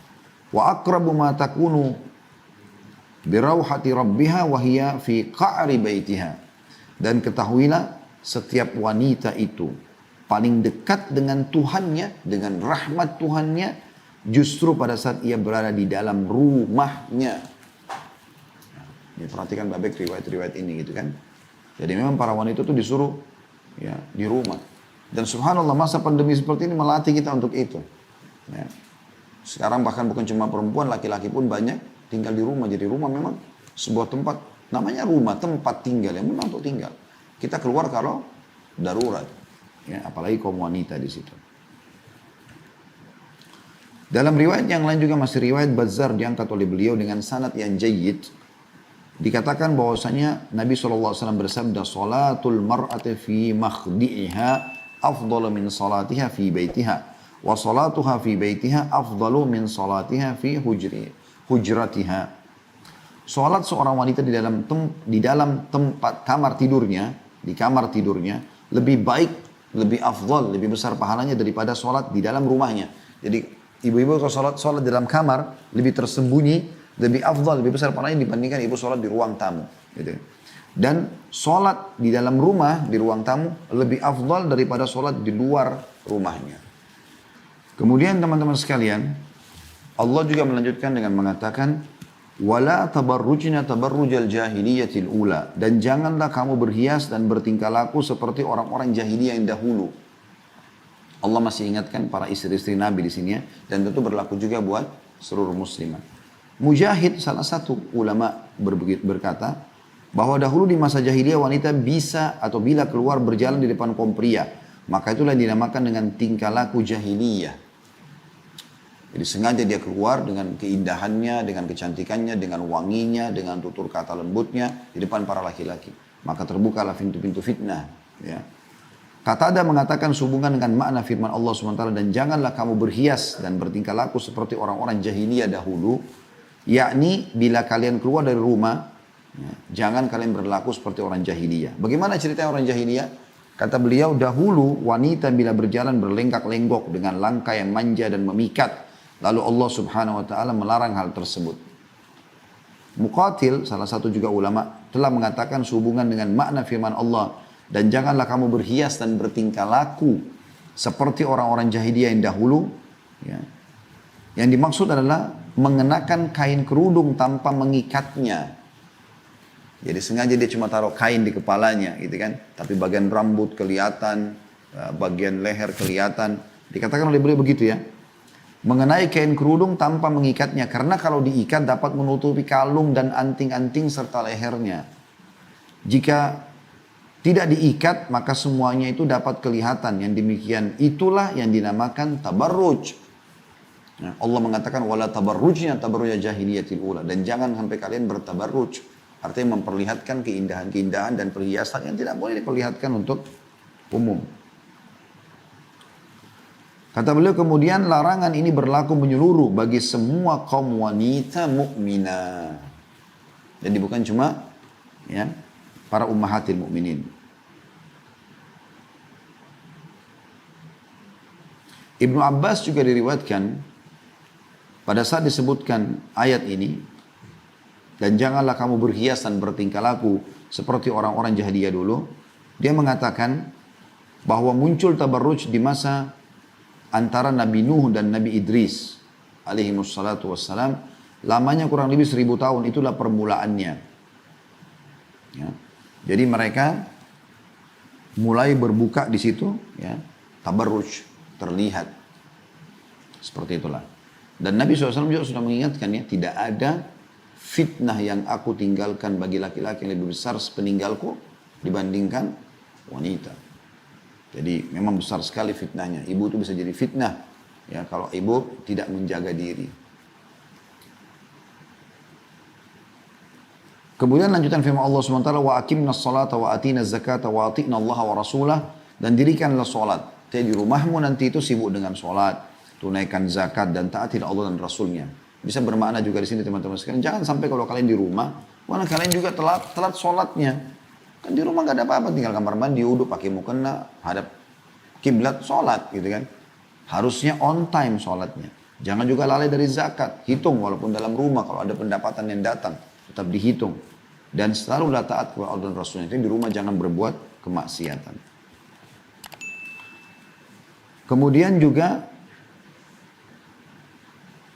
Wa aqrabu ma takunu birauhati rabbiha wa hiya fi qa'ri baitiha. Dan ketahuilah setiap wanita itu paling dekat dengan Tuhannya, dengan rahmat Tuhannya, justru pada saat ia berada di dalam rumahnya. Ya, perhatikan baik riwayat-riwayat ini gitu kan. Jadi memang para wanita itu disuruh ya, di rumah. Dan subhanallah masa pandemi seperti ini melatih kita untuk itu. Ya. Sekarang bahkan bukan cuma perempuan, laki-laki pun banyak tinggal di rumah. Jadi rumah memang sebuah tempat, namanya rumah, tempat tinggal yang memang untuk tinggal. Kita keluar kalau darurat. Ya, apalagi kaum wanita di situ. Dalam riwayat yang lain juga masih riwayat Bazzar diangkat oleh beliau dengan sanad yang jayyid. Dikatakan bahwasanya Nabi SAW bersabda, salatul mar'ati fi makhdi'iha afdalu min salatiha fi baitiha. Wa salatuha fi baitiha afdalu min salatiha fi hujratiha. Salat seorang wanita di dalam tempat kamar tidurnya, di kamar tidurnya, lebih baik, lebih afdal, lebih besar pahalanya daripada salat di dalam rumahnya. Jadi ibu-ibu kalau salat di dalam kamar lebih tersembunyi, lebih afdal, lebih besar pahalanya dibandingkan ibu sholat di ruang tamu. Gitu. Dan sholat di dalam rumah, di ruang tamu, lebih afdal daripada sholat di luar rumahnya. Kemudian teman-teman sekalian, Allah juga melanjutkan dengan mengatakan, وَلَا تَبَرُّجْنَا تَبَرُّجَ الْجَاهِلِيَّةِ الْأُولَى. Dan janganlah kamu berhias dan bertingkah laku seperti orang-orang jahiliyah yang dahulu. Allah masih ingatkan para istri-istri Nabi di sini ya, dan tentu berlaku juga buat seluruh muslimah. Mujahid salah satu ulama berkata bahwa dahulu di masa jahiliyah wanita bisa atau bila keluar berjalan di depan kaum pria, maka itulah dinamakan dengan tingkah laku jahiliyah. Jadi sengaja dia keluar dengan keindahannya, dengan kecantikannya, dengan wanginya, dengan tutur kata lembutnya di depan para laki-laki. Maka terbukalah pintu-pintu fitnah. Ya. Qatadah mengatakan sehubungan dengan makna firman Allah SWT, dan janganlah kamu berhias dan bertingkah laku seperti orang-orang jahiliyah dahulu. Yakni bila kalian keluar dari rumah, ya, jangan kalian berlaku seperti orang jahiliyah. Bagaimana cerita orang jahiliyah? Kata beliau, dahulu wanita bila berjalan berlenggak-lenggok dengan langkah yang manja dan memikat. Lalu Allah Subhanahu wa taala melarang hal tersebut. Muqatil, salah satu juga ulama, telah mengatakan sehubungan dengan makna firman Allah, dan janganlah kamu berhias dan bertingkah laku seperti orang-orang jahiliyah yang dahulu. Ya. Yang dimaksud adalah mengenakan kain kerudung tanpa mengikatnya. Jadi sengaja dia cuma taruh kain di kepalanya gitu kan. Tapi bagian rambut kelihatan, bagian leher kelihatan. Dikatakan oleh beliau begitu ya. Mengenai kain kerudung tanpa mengikatnya. Karena kalau diikat dapat menutupi kalung dan anting-anting serta lehernya. Jika tidak diikat maka semuanya itu dapat kelihatan. Yang demikian itulah yang dinamakan tabarruj. Nah, Allah mengatakan wala tabarrujna tabarruja jahiliyatil ula, dan jangan sampai kalian bertabarruj, artinya memperlihatkan keindahan-keindahan dan perhiasan yang tidak boleh diperlihatkan untuk umum. Kata beliau kemudian, larangan ini berlaku menyeluruh bagi semua kaum wanita mukminah. Jadi bukan cuma ya para ummahatil mukminin. Ibnu Abbas juga diriwayatkan pada saat disebutkan ayat ini, dan janganlah kamu berhias dan bertingkah laku seperti orang-orang jahiliyah dulu, dia mengatakan bahwa muncul tabarruj di masa antara Nabi Nuh dan Nabi Idris alaihi wassalatu wassalam, lamanya kurang lebih 1000 tahun, itulah permulaannya. Ya. Jadi mereka mulai berbuka di situ, ya, tabarruj terlihat seperti itulah. Dan Nabi SAW juga sudah mengingatkan ya, tidak ada fitnah yang aku tinggalkan bagi laki-laki yang lebih besar sepeninggalku dibandingkan wanita. Jadi memang besar sekali fitnahnya. Ibu itu bisa jadi fitnah ya kalau ibu tidak menjaga diri. Kemudian lanjutan firman Allah SWT, wa aqimnas salata wa atina zakata wa ati'na Allah wa rasulah, dan dirikanlah salat. Jadi di rumahmu nanti itu sibuk dengan salat, tunaikan zakat dan taatilah Allah dan Rasulnya. Bisa bermakna juga di sini teman-teman sekalian. Jangan sampai kalau kalian di rumah, mana kalian juga telat salatnya. Kan di rumah gak ada apa-apa, tinggal kamar mandi, uduk, pakai mukena, hadap kiblat, salat gitu kan. Harusnya on time salatnya. Jangan juga lalai dari zakat. Hitung walaupun dalam rumah kalau ada pendapatan yang datang, tetap dihitung. Dan selalu taat kepada Allah dan Rasulnya. Jadi di rumah jangan berbuat kemaksiatan. Kemudian juga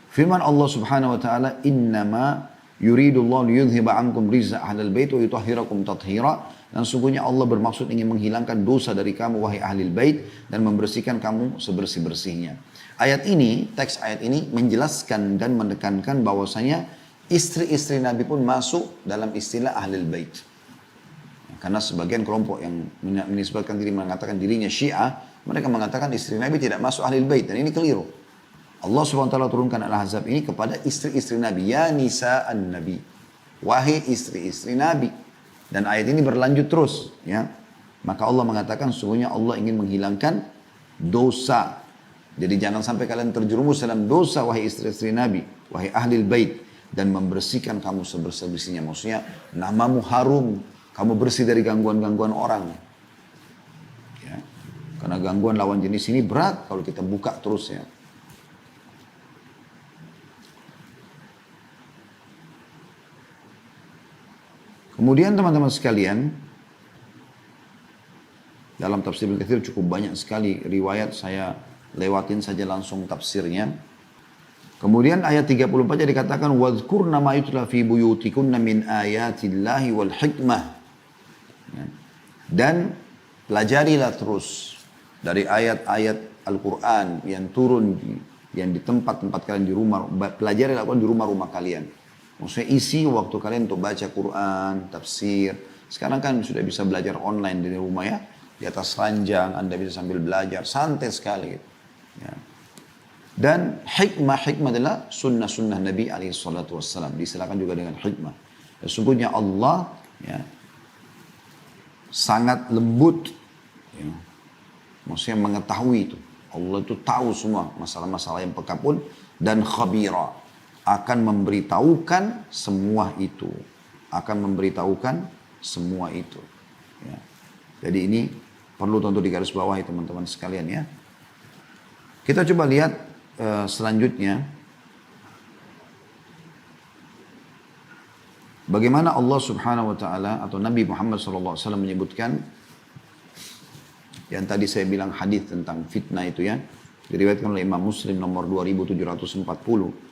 firman Allah Subhanahu wa taala, "Innama yuridullahu liyudhhiba 'ankum rizqa ahlal bait wa yutahhirakum tathhira." Dan sungguhnya Allah bermaksud ingin menghilangkan dosa dari kamu wahai ahlul bait dan membersihkan kamu sebersih-bersihnya. Ayat ini, teks ayat ini menjelaskan dan menekankan bahwasanya istri-istri Nabi pun masuk dalam istilah ahlul bait. Karena sebagian kelompok yang menisbatkan diri mengatakan dirinya Syiah, mereka mengatakan istri Nabi tidak masuk ahlul bait, dan ini keliru. Allah SWT turunkan Al-Ahzab ini kepada istri-istri Nabi, ya nisa'an Nabi, wahai istri-istri Nabi. Dan ayat ini berlanjut terus, ya. Maka Allah mengatakan sesungguhnya Allah ingin menghilangkan dosa. Jadi jangan sampai kalian terjerumus dalam dosa wahai istri-istri Nabi, wahai ahlul bait, dan membersihkan kamu sebersih-bersihnya. Maksudnya namamu harum, kamu bersih dari gangguan-gangguan orang. Ya. Karena gangguan lawan jenis ini berat kalau kita buka terus ya. Kemudian teman-teman sekalian, dalam tafsir Ibnu Katsir cukup banyak sekali riwayat, saya lewatin saja langsung tafsirnya. Kemudian ayat 34 dikatakan wadhkurna ma yutla fi buyutikunna min ayatillahi wal hikmah. Dan pelajarilah terus dari ayat-ayat Al-Qur'an yang turun yang di tempat-tempat kalian di rumah, pelajarilah di rumah-rumah kalian. Maksudnya isi waktu kalian untuk baca Quran, tafsir. Sekarang kan sudah bisa belajar online di rumah ya. Di atas ranjang Anda bisa sambil belajar, santai sekali gitu. Ya. Dan hikmah adalah sunnah-sunnah Nabi SAW. Disilakan juga dengan hikmah. Sesungguhnya Allah ya, sangat lembut. Ya. Maksudnya mengetahui itu. Allah itu tahu semua masalah-masalah yang pekapun. Dan khabira. Akan memberitahukan semua itu. Akan memberitahukan semua itu. Ya. Jadi ini perlu tentu digarisbawahi teman-teman sekalian ya. Kita coba lihat selanjutnya, bagaimana Allah Subhanahu wa taala atau Nabi Muhammad SAW menyebutkan yang tadi saya bilang hadis tentang fitnah itu ya, diriwayatkan oleh Imam Muslim nomor 2740.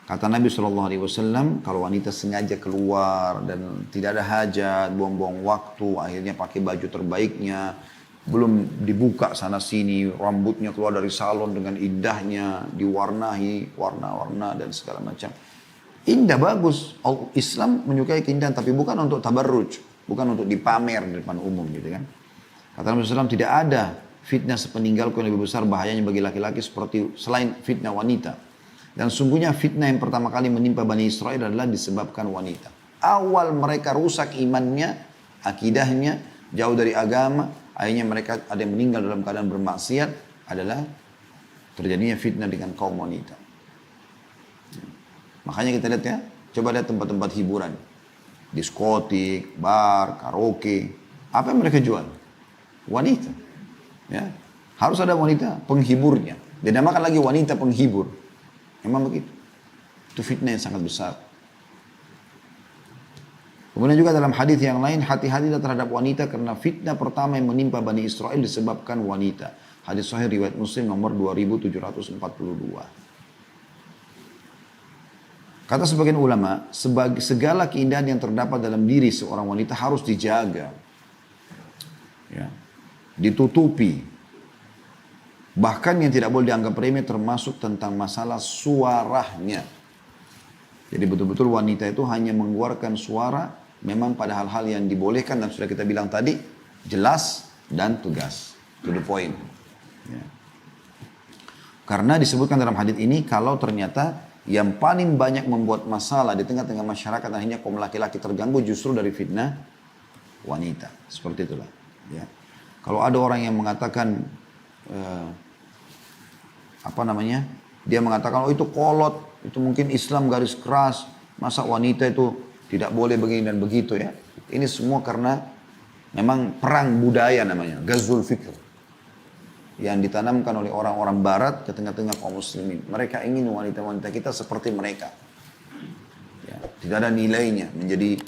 Kata Nabi SAW, kalau wanita sengaja keluar dan tidak ada hajat, buang-buang waktu, akhirnya pakai baju terbaiknya, belum dibuka sana sini, rambutnya keluar dari salon dengan indahnya, diwarnai, warna-warna dan segala macam. Indah, bagus. Islam menyukai keindahan, tapi bukan untuk tabarruj, bukan untuk dipamer di depan umum gitu kan. Kata Nabi SAW, tidak ada fitnah sepeninggalku yang lebih besar bahayanya bagi laki-laki seperti selain fitnah wanita. Dan sungguhnya fitnah yang pertama kali menimpa Bani Israel adalah disebabkan wanita. Awal mereka rusak imannya, akidahnya, jauh dari agama, akhirnya mereka ada yang meninggal dalam keadaan bermaksiat, adalah terjadinya fitnah dengan kaum wanita. Makanya kita lihat ya, coba lihat tempat-tempat hiburan. Diskotik, bar, karaoke. Apa yang mereka jual? Wanita. Ya. Harus ada wanita penghiburnya. Dinamakan lagi wanita penghibur. Memang begitu. Itu fitnah yang sangat besar. Kemudian juga dalam hadis yang lain, hati-hatilah terhadap wanita karena fitnah pertama yang menimpa Bani Israel disebabkan wanita. Hadis sahih riwayat Muslim nomor 2742. Kata sebagian ulama, segala keindahan yang terdapat dalam diri seorang wanita harus dijaga. Ya. Ditutupi. Bahkan yang tidak boleh dianggap remeh termasuk tentang masalah suaranya. Jadi betul-betul wanita itu hanya mengeluarkan suara memang pada hal-hal yang dibolehkan dan sudah kita bilang tadi, jelas dan tegas. To the point. Ya. Karena disebutkan dalam hadis ini kalau ternyata yang paling banyak membuat masalah di tengah-tengah masyarakat akhirnya kaum laki-laki terganggu justru dari fitnah wanita. Seperti itulah. Ya. Kalau ada orang yang mengatakan dia mengatakan oh itu kolot, itu mungkin Islam garis keras, masa wanita itu tidak boleh begini dan begitu ya. Ini semua karena memang perang budaya namanya, Ghazwul Fikr. Yang ditanamkan oleh orang-orang barat ke tengah-tengah kaum muslimin. Mereka ingin wanita-wanita kita seperti mereka. Ya, tidak ada nilainya, menjadi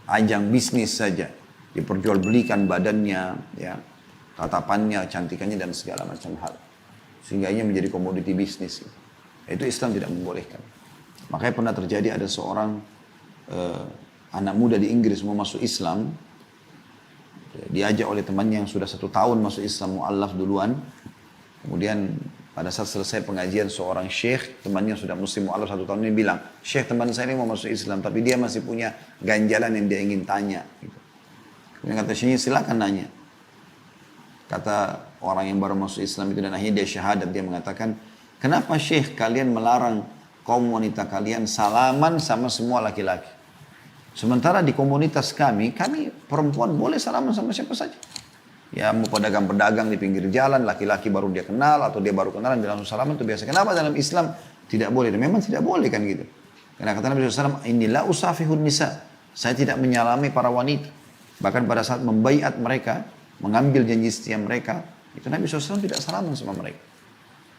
ajang bisnis saja. Diperjualbelikan badannya, ya, tatapannya, cantikannya dan segala macam hal. Sehingga ini menjadi komoditi bisnis. Itu Islam tidak membolehkan. Makanya pernah terjadi ada seorang anak muda di Inggris mau masuk Islam. Diajak oleh temannya yang sudah 1 tahun masuk Islam, mu'allaf duluan. Kemudian pada saat selesai pengajian seorang syekh, temannya sudah muslim mu'allaf 1 tahun ini bilang, syekh teman saya ini mau masuk Islam, tapi dia masih punya ganjalan yang dia ingin tanya. Gitu. Kemudian kata syekhnya silakan nanya. Kata orang yang baru masuk Islam itu dan akhirnya dia syahadat, dia mengatakan, kenapa syekh kalian melarang kaum wanita kalian salaman sama semua laki-laki? Sementara di komunitas kami perempuan boleh salaman sama siapa saja. Ya mau pedagang-pedagang di pinggir jalan, laki-laki baru dia kenal atau dia baru kenalan, dia langsung salaman itu biasa. Kenapa dalam Islam tidak boleh? Dan memang tidak boleh kan gitu. Karena kata Nabi SAW, inilah usafihun nisa. Saya tidak menyalami para wanita. Bahkan pada saat membaiat mereka, mengambil janji setia mereka, itu Nabi SAW tidak salaman sama mereka.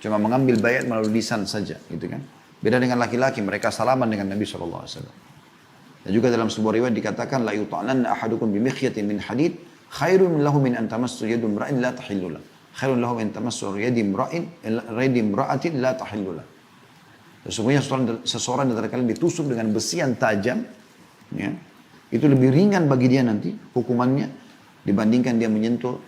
Cuma mengambil baiat melalui lisan saja, gitu kan. Beda dengan laki-laki, mereka salaman dengan Nabi SAW. Dan juga dalam sebuah riwayat dikatakan la yuta'lanna ahadukum bimikhyatin min hadid khairun lahu min an tamassu yadu imra'in la tahillu lahu. Khairun lahu min tamassu yadi imra'atin la tahillu lahu. Sesungguhnya seseorang dari kalian ditusuk dengan besi yang tajam, ya, itu lebih ringan bagi dia nanti hukumannya dibandingkan dia menyentuh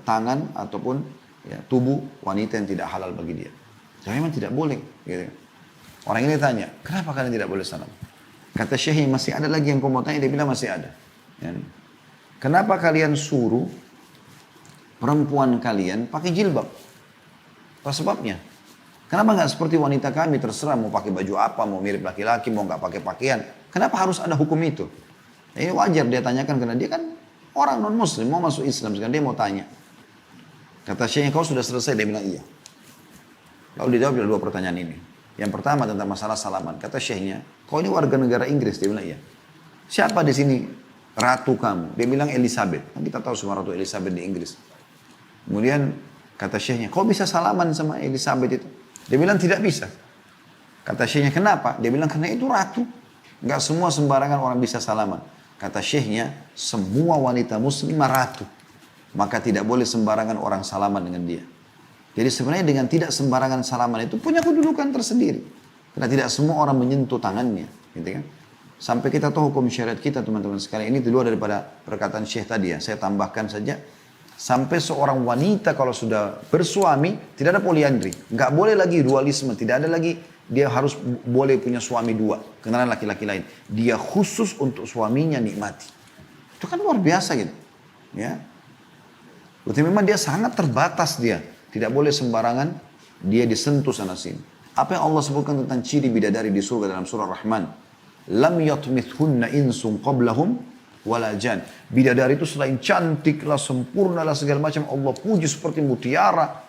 tangan ataupun ya, tubuh wanita yang tidak halal bagi dia. Jadi memang tidak boleh. Gitu. Orang ini tanya, kenapa kalian tidak boleh salam? Kata Syekh, masih ada lagi yang kau mau tanya? Dia bilang masih ada. Ya. Kenapa kalian suruh perempuan kalian pakai jilbab? Apa sebabnya? Kenapa nggak seperti wanita kami terserah mau pakai baju apa, mau mirip laki-laki, mau nggak pakai pakaian? Kenapa harus ada hukum itu? Ini wajar dia tanyakan karena dia kan orang non muslim mau masuk Islam, sekarang dia mau tanya. Kata Syekh, kau sudah selesai? Dia bilang iya. Lalu dijawab dari 2 pertanyaan ini. Yang pertama tentang masalah salaman. Kata syekhnya, kau ini warga negara Inggris? Dia bilang iya. Siapa di sini ratu kamu? Dia bilang Elizabeth. Kan kita tahu semua Ratu Elizabeth di Inggris. Kemudian kata syekhnya, kau bisa salaman sama Elizabeth itu? Dia bilang tidak bisa. Kata syekhnya, kenapa? Dia bilang karena itu ratu. Enggak semua sembarangan orang bisa salaman. Kata syekhnya, semua wanita muslimah ratu. Maka tidak boleh sembarangan orang salaman dengan dia. Jadi sebenarnya dengan tidak sembarangan salaman itu punya kedudukan tersendiri. Karena tidak semua orang menyentuh tangannya. Gitu kan? Sampai kita tahu hukum syariat kita teman-teman sekalian. Ini di luar daripada perkataan Syekh tadi ya. Saya tambahkan saja. Sampai seorang wanita kalau sudah bersuami tidak ada poliandri. Nggak boleh lagi dualisme. Tidak ada lagi dia harus boleh punya suami 2. Kenalan laki-laki lain. Dia khusus untuk suaminya nikmati. Itu kan luar biasa gitu. Ya. Berarti memang dia sangat terbatas dia. Tidak boleh sembarangan dia disentuh sana sini. Apa yang Allah sebutkan tentang ciri bidadari di surga dalam surah Rahman. Lam yatmithunna insun qablahum wala jan. Bidadari itu selain cantik lah, sempurna lah segala macam. Allah puji seperti mutiara.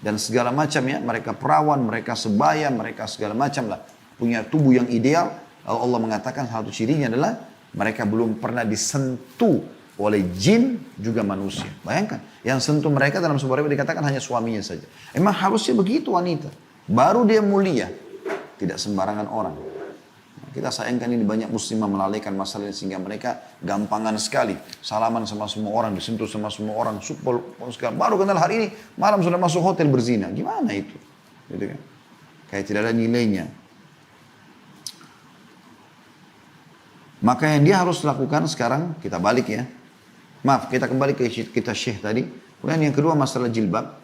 Dan segala macam ya. Mereka perawan, mereka sebaya, mereka segala macam lah. Punya tubuh yang ideal. Lalu Allah mengatakan satu cirinya adalah mereka belum pernah disentuh oleh jin juga manusia. Bayangkan, yang sentuh mereka dalam sebuah riwayat dikatakan hanya suaminya saja. Emang harusnya begitu wanita. Baru dia mulia. Tidak sembarangan orang. Kita sayangkan ini banyak muslimah melalaikan masalah ini sehingga mereka gampangan sekali. Salaman sama semua orang, disentuh sama semua orang. Baru kenal hari ini, malam sudah masuk hotel berzina. Gimana itu? Gitu kan? Kayak tidak ada nilainya. Maka yang dia harus lakukan sekarang, kita balik ya. Maaf, kita kembali ke kita Syekh tadi. Kemudian yang kedua masalah jilbab.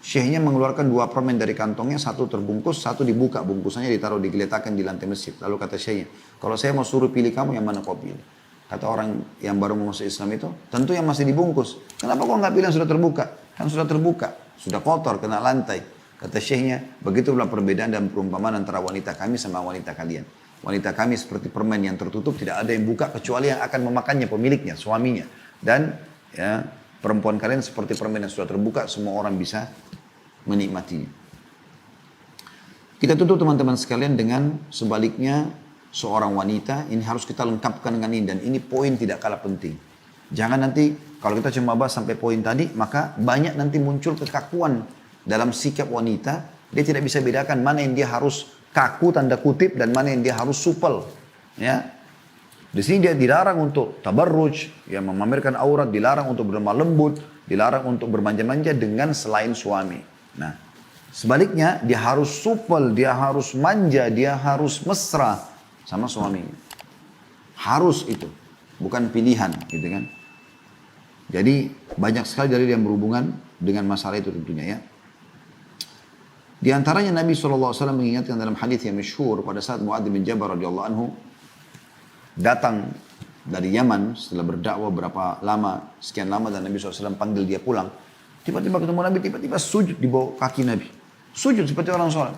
Syekhnya mengeluarkan 2 permen dari kantongnya, 1 terbungkus, 1 dibuka bungkusannya ditaruh digeletakkan di lantai masjid. Lalu kata Syekhnya, kalau saya mau suruh pilih kamu yang mana kau pilih? Kata orang yang baru masuk Islam itu, tentu yang masih dibungkus. Kenapa kok nggak bilang sudah terbuka? Kan sudah terbuka, sudah kotor, kena lantai. Kata syekhnya, begitulah perbedaan dan perumpamaan antara wanita kami sama wanita kalian. Wanita kami seperti permen yang tertutup, tidak ada yang buka kecuali yang akan memakannya pemiliknya, suaminya. Dan ya, perempuan kalian seperti permen yang sudah terbuka, semua orang bisa menikmatinya. Kita tutup teman-teman sekalian dengan sebaliknya seorang wanita, ini harus kita lengkapkan dengan ini, dan ini poin tidak kalah penting. Jangan nanti, kalau kita cuma bahas sampai poin tadi, maka banyak nanti muncul kekakuan dalam sikap wanita, dia tidak bisa bedakan mana yang dia harus kaku, tanda kutip, dan mana yang dia harus supel. Ya. Di sini dia dilarang untuk tabarruj, ya, memamerkan aurat, dilarang untuk berlemah lembut, dilarang untuk bermanja-manja dengan selain suami. Nah, sebaliknya, dia harus supel, dia harus manja, dia harus mesra sama suaminya. Harus itu, bukan pilihan, gitu kan. Jadi banyak sekali dari yang berhubungan dengan masalah itu tentunya ya. Di antaranya Nabi SAW mengingatkan dalam hadis yang masyhur pada saat Muadz bin Jabal radhiyallahu anhu datang dari Yaman setelah berdakwah berapa lama, sekian lama, dan Nabi SAW panggil dia pulang. Tiba-tiba ketemu Nabi, tiba-tiba sujud di bawah kaki Nabi. Sujud seperti orang sholat.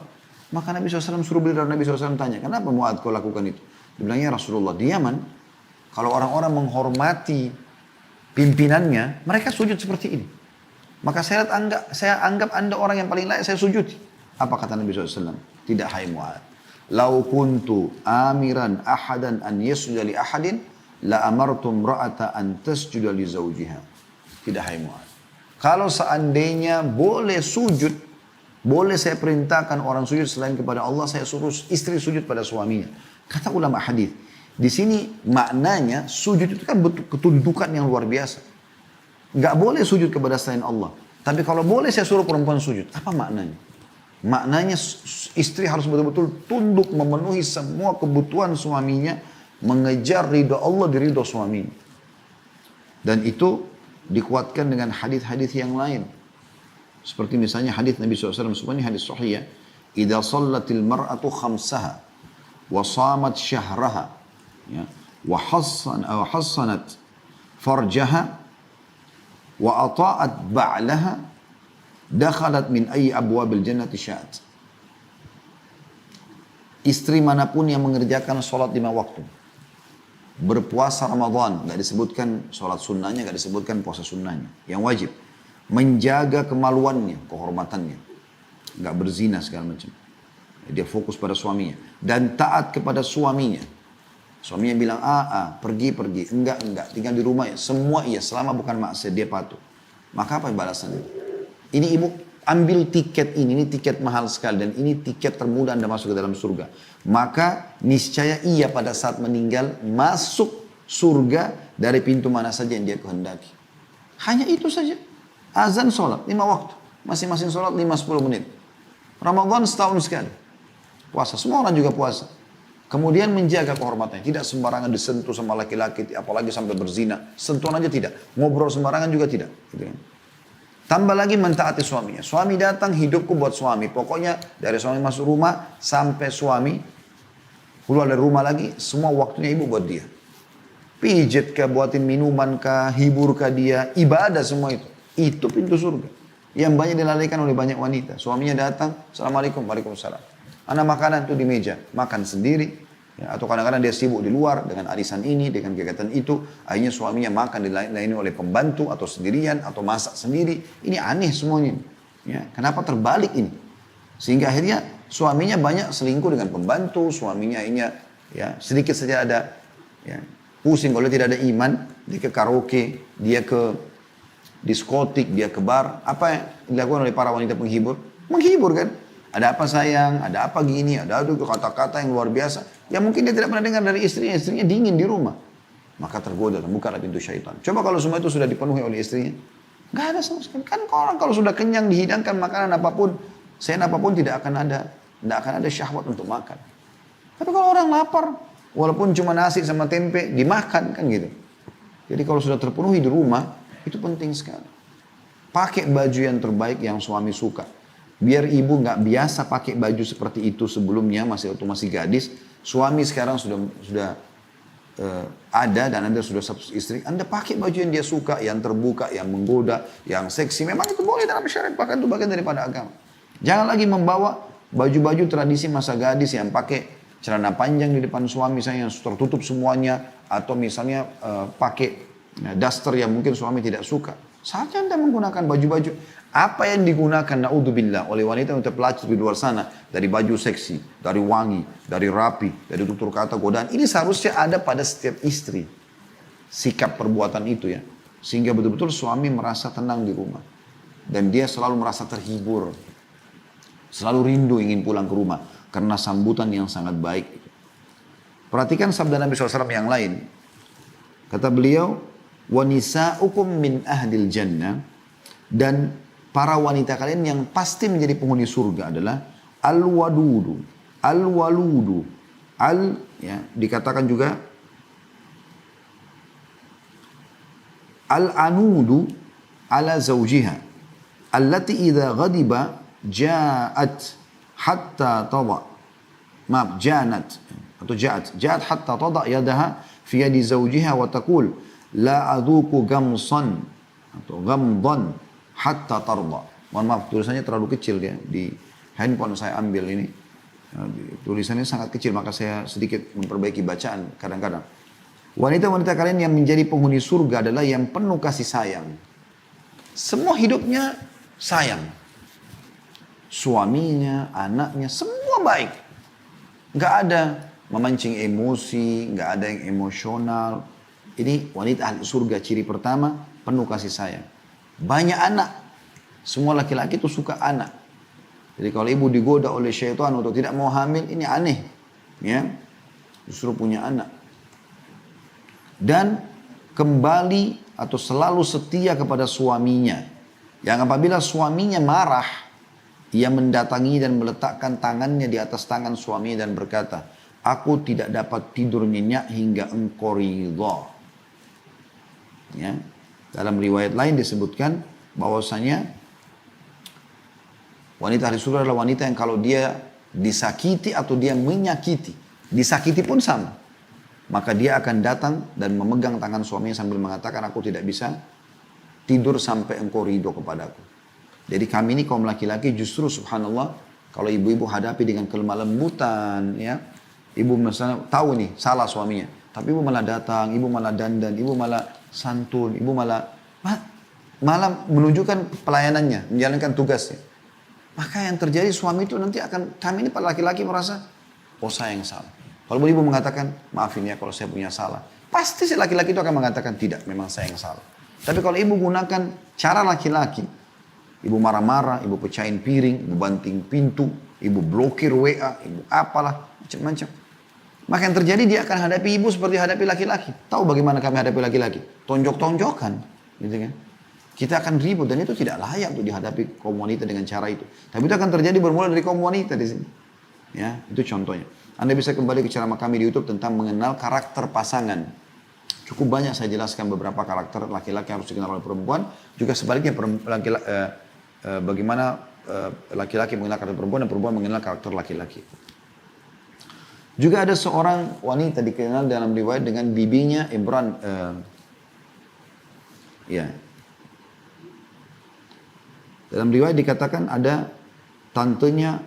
Maka Nabi SAW suruh beliau, dan Nabi SAW tanya, kenapa Muadz kau lakukan itu? Dia bilang, ya Rasulullah, di Yaman, kalau orang-orang menghormati pimpinannya, mereka sujud seperti ini. Maka saya anggap anda orang yang paling layak saya sujud. Apa kata Nabi SAW? Tidak, hai Muadz. Lau kuntu amiran ahadan an yasjuda li ahadin, la amartum ra'ata an tasjuda li zawjiha. Tidak, hai Muadz. Kalau seandainya boleh sujud, boleh saya perintahkan orang sujud selain kepada Allah, saya suruh istri sujud pada suaminya. Kata ulama hadis, di sini maknanya sujud itu kan ketundukan yang luar biasa. Gak boleh sujud kepada selain Allah. Tapi kalau boleh saya suruh perempuan sujud, apa maknanya? Maknanya istri harus betul-betul tunduk memenuhi semua kebutuhan suaminya, mengejar ridho Allah di ridho suaminya. Dan itu dikuatkan dengan hadis-hadis yang lain. Seperti misalnya hadis Nabi SAW, semuanya hadis sahih ya. Idza sallatil mar'atu khamsaha wa shamat syahraha ya, wa hassanat farjaha wa ata'at ba'laha dakhalat min ayyi abwabil jannati sya'at. Istri manapun yang mengerjakan sholat 5 waktu, berpuasa Ramadan, gak disebutkan sholat sunnahnya, gak disebutkan puasa sunnahnya, yang wajib, menjaga kemaluannya, kehormatannya, gak berzina segala macam, dia fokus pada suaminya, dan taat kepada suaminya. Suaminya bilang pergi, enggak, tinggal di rumah ya, semua iya, selama bukan maksiat dia patuh. Maka apa balasannya? Ini ibu ambil tiket ini tiket mahal sekali, dan ini tiket termudah Anda masuk ke dalam surga. Maka niscaya ia pada saat meninggal masuk surga dari pintu mana saja yang dia kehendaki. Hanya itu saja. Azan sholat 5 waktu, masing-masing sholat 5-10 menit. Ramadan setahun sekali. Puasa, semua orang juga puasa. Kemudian menjaga kehormatannya, tidak sembarangan disentuh sama laki-laki, apalagi sampai berzina. Sentuhan aja tidak, ngobrol sembarangan juga tidak. Gitu kan. Tambah lagi mentaati suaminya. Suami datang, hidupku buat suami. Pokoknya dari suami masuk rumah sampai suami keluar dari rumah lagi, semua waktunya ibu buat dia. Pijet kah, buatin minuman kah, hibur kah dia, ibadah semua itu. Itu pintu surga. Yang banyak dilalaikan oleh banyak wanita. Suaminya datang, Assalamualaikum, Waalaikumsalam. Anak makanan tuh di meja, makan sendiri. Ya, atau kadang-kadang dia sibuk di luar dengan arisan ini, dengan kegiatan itu. Akhirnya suaminya makan dilayani oleh pembantu atau sendirian atau masak sendiri. Ini aneh semuanya. Ya, kenapa terbalik ini? Sehingga akhirnya suaminya banyak selingkuh dengan pembantu. Suaminya akhirnya ya, sedikit saja ada ya, pusing kalau tidak ada iman. Dia ke karaoke, dia ke diskotik, dia ke bar. Apa yang dilakukan oleh para wanita penghibur? Menghibur kan? Ada apa sayang, ada apa gini, ada kata-kata yang luar biasa. Yang mungkin dia tidak pernah dengar dari istrinya dingin di rumah. Maka tergoda, terbukalah pintu syaitan. Coba kalau semua itu sudah dipenuhi oleh istrinya. Gak ada sama sekali. Kan orang kalau sudah kenyang dihidangkan makanan apapun, sen apapun tidak akan ada syahwat untuk makan. Tapi kalau orang lapar, walaupun cuma nasi sama tempe, dimakan kan gitu. Jadi kalau sudah terpenuhi di rumah, itu penting sekali. Pakai baju yang terbaik yang suami suka. Biar ibu nggak biasa pakai baju seperti itu sebelumnya, waktu masih gadis. Suami sekarang sudah ada dan Anda sudah satu istri, Anda pakai baju yang dia suka, yang terbuka, yang menggoda, yang seksi. Memang itu boleh dalam syariat, bahkan itu bagian daripada agama. Jangan lagi membawa baju-baju tradisi masa gadis yang pakai celana panjang di depan suami misalnya yang tertutup semuanya, atau misalnya pakai daster yang mungkin suami tidak suka. Saatnya Anda menggunakan baju-baju apa yang digunakan naudzubillah oleh wanita untuk pelacur di luar sana, dari baju seksi, dari wangi, dari rapi, dari tutur kata godaan, ini seharusnya ada pada setiap istri. Sikap perbuatan itu ya, sehingga betul-betul suami merasa tenang di rumah dan dia selalu merasa terhibur, selalu rindu ingin pulang ke rumah karena sambutan yang sangat baik. Perhatikan sabda Nabi SAW yang lain. Kata beliau, wa nisa'ukum min ahlil jannah, dan para wanita kalian yang pasti menjadi penghuni surga adalah al-wadudu, al-waludu, ya, dikatakan juga al-anudu ala zawjiha, allati idha ghadiba ja'at hatta tada, maaf, janat atau ja'at hatta tada yadaha fi yadi zawjiha wa taqul la adhuku gamsan atau gamdan hatta tarda. Mohon maaf, tulisannya terlalu kecil ya. Di handphone saya ambil ini. Tulisannya sangat kecil, maka saya sedikit memperbaiki bacaan kadang-kadang. Wanita-wanita kalian yang menjadi penghuni surga adalah yang penuh kasih sayang. Semua hidupnya sayang. Suaminya, anaknya, semua baik. Nggak ada memancing emosi, nggak ada yang emosional. Ini wanita ahli surga, ciri pertama, penuh kasih sayang. Banyak anak. Semua laki-laki itu suka anak. Jadi kalau ibu digoda oleh syaitan untuk tidak mau hamil, ini aneh. Ya, justru punya anak. Dan kembali atau selalu setia kepada suaminya. Yang apabila suaminya marah, ia mendatangi dan meletakkan tangannya di atas tangan suaminya dan berkata, aku tidak dapat tidur nyenyak hingga engkau ridha. Ya. Dalam riwayat lain disebutkan bahwasanya wanita ahli surga adalah wanita yang kalau dia disakiti atau dia menyakiti, disakiti pun sama, maka dia akan datang dan memegang tangan suaminya sambil mengatakan, aku tidak bisa tidur sampai engkau ridho kepadaku. Jadi kami ini kaum laki-laki justru subhanallah, kalau ibu-ibu hadapi dengan kelemah lembutan, ya, ibu misalnya tahu nih salah suaminya, tapi ibu malah datang, ibu malah dandan, ibu malah santun, ibu malah menunjukkan pelayanannya, menjalankan tugasnya. Maka yang terjadi suami itu nanti akan, kami ini para laki-laki merasa, oh saya yang salah. Kalau ibu mengatakan, maafin ya kalau saya punya salah, pasti si laki-laki itu akan mengatakan, tidak, memang saya yang salah. Tapi kalau ibu gunakan cara laki-laki, ibu marah-marah, ibu pecahin piring, ibu banting pintu, ibu blokir WA, ibu apalah, macam-macam. Maka yang terjadi dia akan hadapi ibu seperti hadapi laki-laki. Tahu bagaimana kami hadapi laki-laki? Tonjok-tonjokan, gitu kan? Kita akan ribut dan itu tidak layak untuk dihadapi kaum wanita dengan cara itu. Tapi itu akan terjadi bermula dari kaum wanita di sini. Ya, itu contohnya. Anda bisa kembali ke ceramah kami di YouTube tentang mengenal karakter pasangan. Cukup banyak saya jelaskan beberapa karakter laki-laki harus dikenal oleh perempuan. Juga sebaliknya bagaimana laki-laki mengenal karakter perempuan dan perempuan mengenal karakter laki-laki. Juga ada seorang wanita dikenal dalam riwayat dengan bibinya Imran. Dalam riwayat dikatakan ada tantenya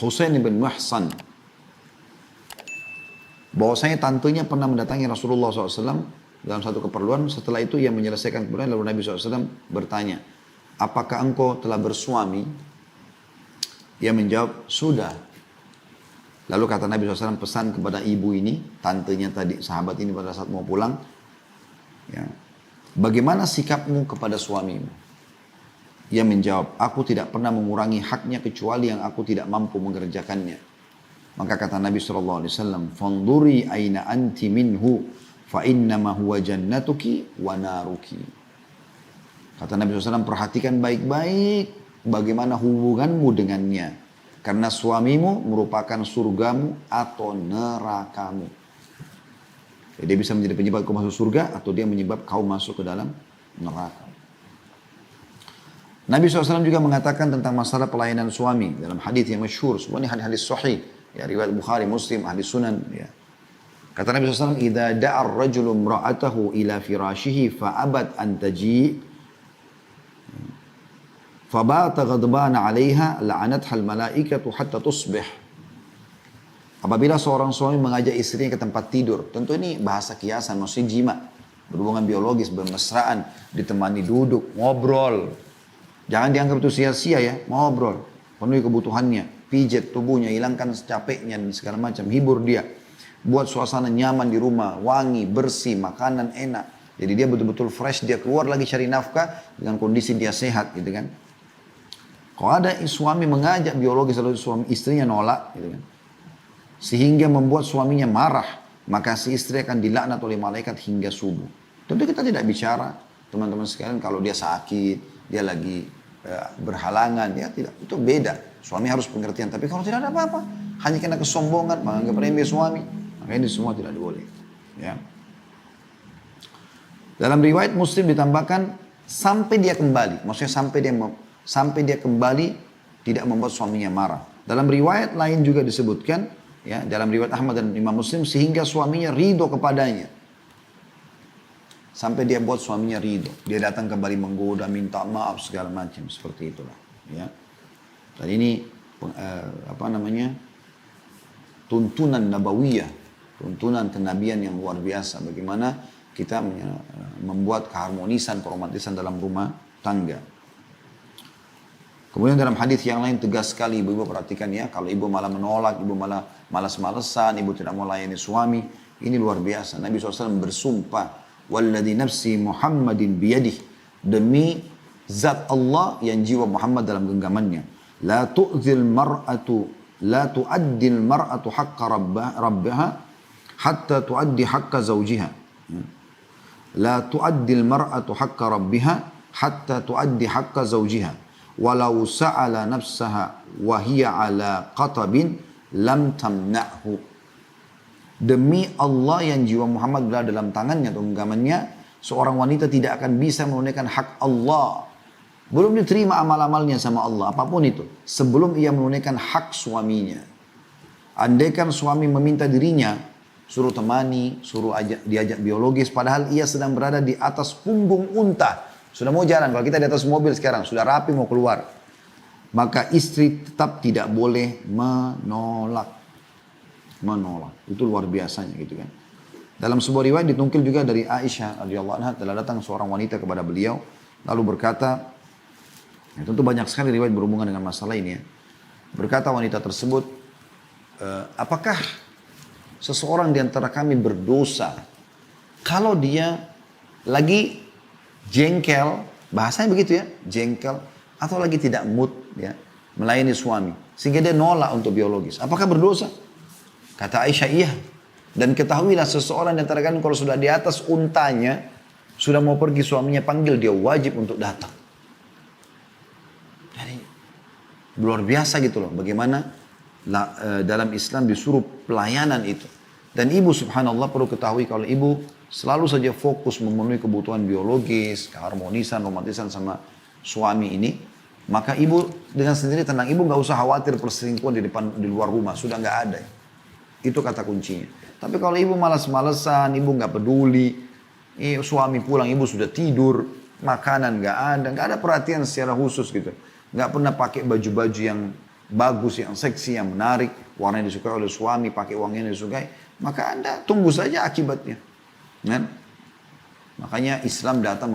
Husain bin Muhsan. Bahwasanya tantenya pernah mendatangi Rasulullah SAW dalam satu keperluan. Setelah itu ia menyelesaikan keperluan, lalu Nabi SAW bertanya, apakah engkau telah bersuami? Ia menjawab, sudah. Lalu kata Nabi SAW pesan kepada ibu ini, tantenya tadi, sahabat ini pada saat mau pulang, ya, bagaimana sikapmu kepada suamimu? Ia menjawab, aku tidak pernah mengurangi haknya kecuali yang aku tidak mampu mengerjakannya. Maka kata Nabi SAW, fanduri aina anti minhu, fa innama huwa jannatuki wa naruki. Kata Nabi SAW, perhatikan baik-baik bagaimana hubunganmu dengannya. Karena suamimu merupakan surgamu atau nerakamu. Jadi dia bisa menjadi penyebab kau masuk surga atau dia menyebab kau masuk ke dalam neraka. Nabi SAW juga mengatakan tentang masalah pelayanan suami dalam hadis yang masyhur. Semua ini hadis-hadis sahih Ya, riwayat Bukhari, Muslim, ahli sunan. Ya. Kata Nabi SAW, "Idza da'a ar-rajulu imra'atahu ila firashihi fa'abat an taji' fabata ghadbana 'alaiha la'anatha al-malaikatu hatta tusbih." Apabila seorang suami mengajak istrinya ke tempat tidur, tentu ini bahasa kiasan, maksudnya jima, berhubungan biologis, bermesraan, ditemani duduk, ngobrol. Jangan dianggap itu sia-sia ya, ngobrol, penuhi kebutuhannya, pijet tubuhnya, hilangkan capeknya dan segala macam, hibur dia. Buat suasana nyaman di rumah, wangi, bersih, makanan enak. Jadi dia betul-betul fresh, dia keluar lagi cari nafkah dengan kondisi dia sehat gitu kan. Kalau ada suami mengajak biologis lalu suami istrinya nolak gitu kan, sehingga membuat suaminya marah, maka si istri akan dilaknat oleh malaikat hingga subuh. Tentu kita tidak bicara, teman-teman sekalian, kalau dia sakit, dia lagi berhalangan, ya tidak, itu beda. Suami harus pengertian, tapi kalau tidak ada apa-apa, hanya karena kesombongan, menganggap remeh suami, maka ini semua tidak boleh. Ya. Dalam riwayat Muslim ditambahkan sampai dia kembali, maksudnya sampai dia kembali tidak membuat suaminya marah. Dalam riwayat lain juga disebutkan, ya, dalam riwayat Ahmad dan Imam Muslim, sehingga suaminya ridho kepadanya. Sampai dia buat suaminya ridho. Dia datang kembali menggoda, minta maaf, segala macam. Seperti itulah. Ya. Dan ini, tuntunan nabawiyah. Tuntunan kenabian yang luar biasa. Bagaimana kita membuat keharmonisan, keromantisan dalam rumah tangga. Kemudian dalam hadis yang lain tegas sekali, ibu-ibu perhatikan ya, kalau ibu malah menolak, ibu malah malas-malesan, ibu tidak mau layani suami, ini luar biasa. Nabi SAW bersumpah, "Walladhi nafsi Muhammadin biyadih," demi zat Allah yang jiwa Muhammad dalam genggamannya. La tu'addil mar'atu haqqa rabbaha hatta tu'addi haqqa zawjiha. La tu'addil mar'atu haqqa rabbiha hatta tu'addi haqqa zawjiha. Walau sa'ala nafsaha wa hiya ala qatabin lam tamna'hu. Demi Allah yang jiwa Muhammad berada dalam tangannya atau genggamannya, seorang wanita tidak akan bisa menunaikan hak Allah. Belum diterima amal-amalnya sama Allah, apapun itu, sebelum ia menunaikan hak suaminya. Andaikan suami meminta dirinya, suruh temani, suruh diajak biologis, padahal ia sedang berada di atas punggung unta. Sudah mau jalan, kalau kita di atas mobil sekarang, sudah rapi mau keluar. Maka istri tetap tidak boleh menolak. Menolak, itu luar biasanya gitu kan. Dalam sebuah riwayat ditungkil juga dari Aisyah radhiyallahu anha, telah datang seorang wanita kepada beliau, lalu berkata, ya tentu banyak sekali riwayat berhubungan dengan masalah ini ya. Berkata wanita tersebut, apakah seseorang di antara kami berdosa kalau dia lagi jengkel, bahasanya begitu ya, jengkel, atau lagi tidak mood ya, melayani suami, sehingga dia nolak untuk biologis. Apakah berdosa? Kata Aisyah, iya. Dan ketahuilah seseorang di antara kalian kalau sudah di atas untanya, sudah mau pergi suaminya panggil, dia wajib untuk datang. Jadi luar biasa gitu loh, bagaimana dalam Islam disuruh pelayanan itu. Dan ibu subhanallah perlu ketahui kalau ibu selalu saja fokus memenuhi kebutuhan biologis, keharmonisan, romantisan sama suami ini, maka ibu dengan sendiri tenang, ibu nggak usah khawatir perselingkuhan di luar rumah, sudah nggak ada. Itu kata kuncinya. Tapi kalau ibu malas-malesan, ibu nggak peduli, suami pulang ibu sudah tidur, makanan nggak ada perhatian secara khusus gitu, nggak pernah pakai baju-baju yang bagus, yang seksi, yang menarik, warna yang disukai oleh suami, pakai uang yang disukai, maka Anda tunggu saja akibatnya. Kan? Makanya Islam datang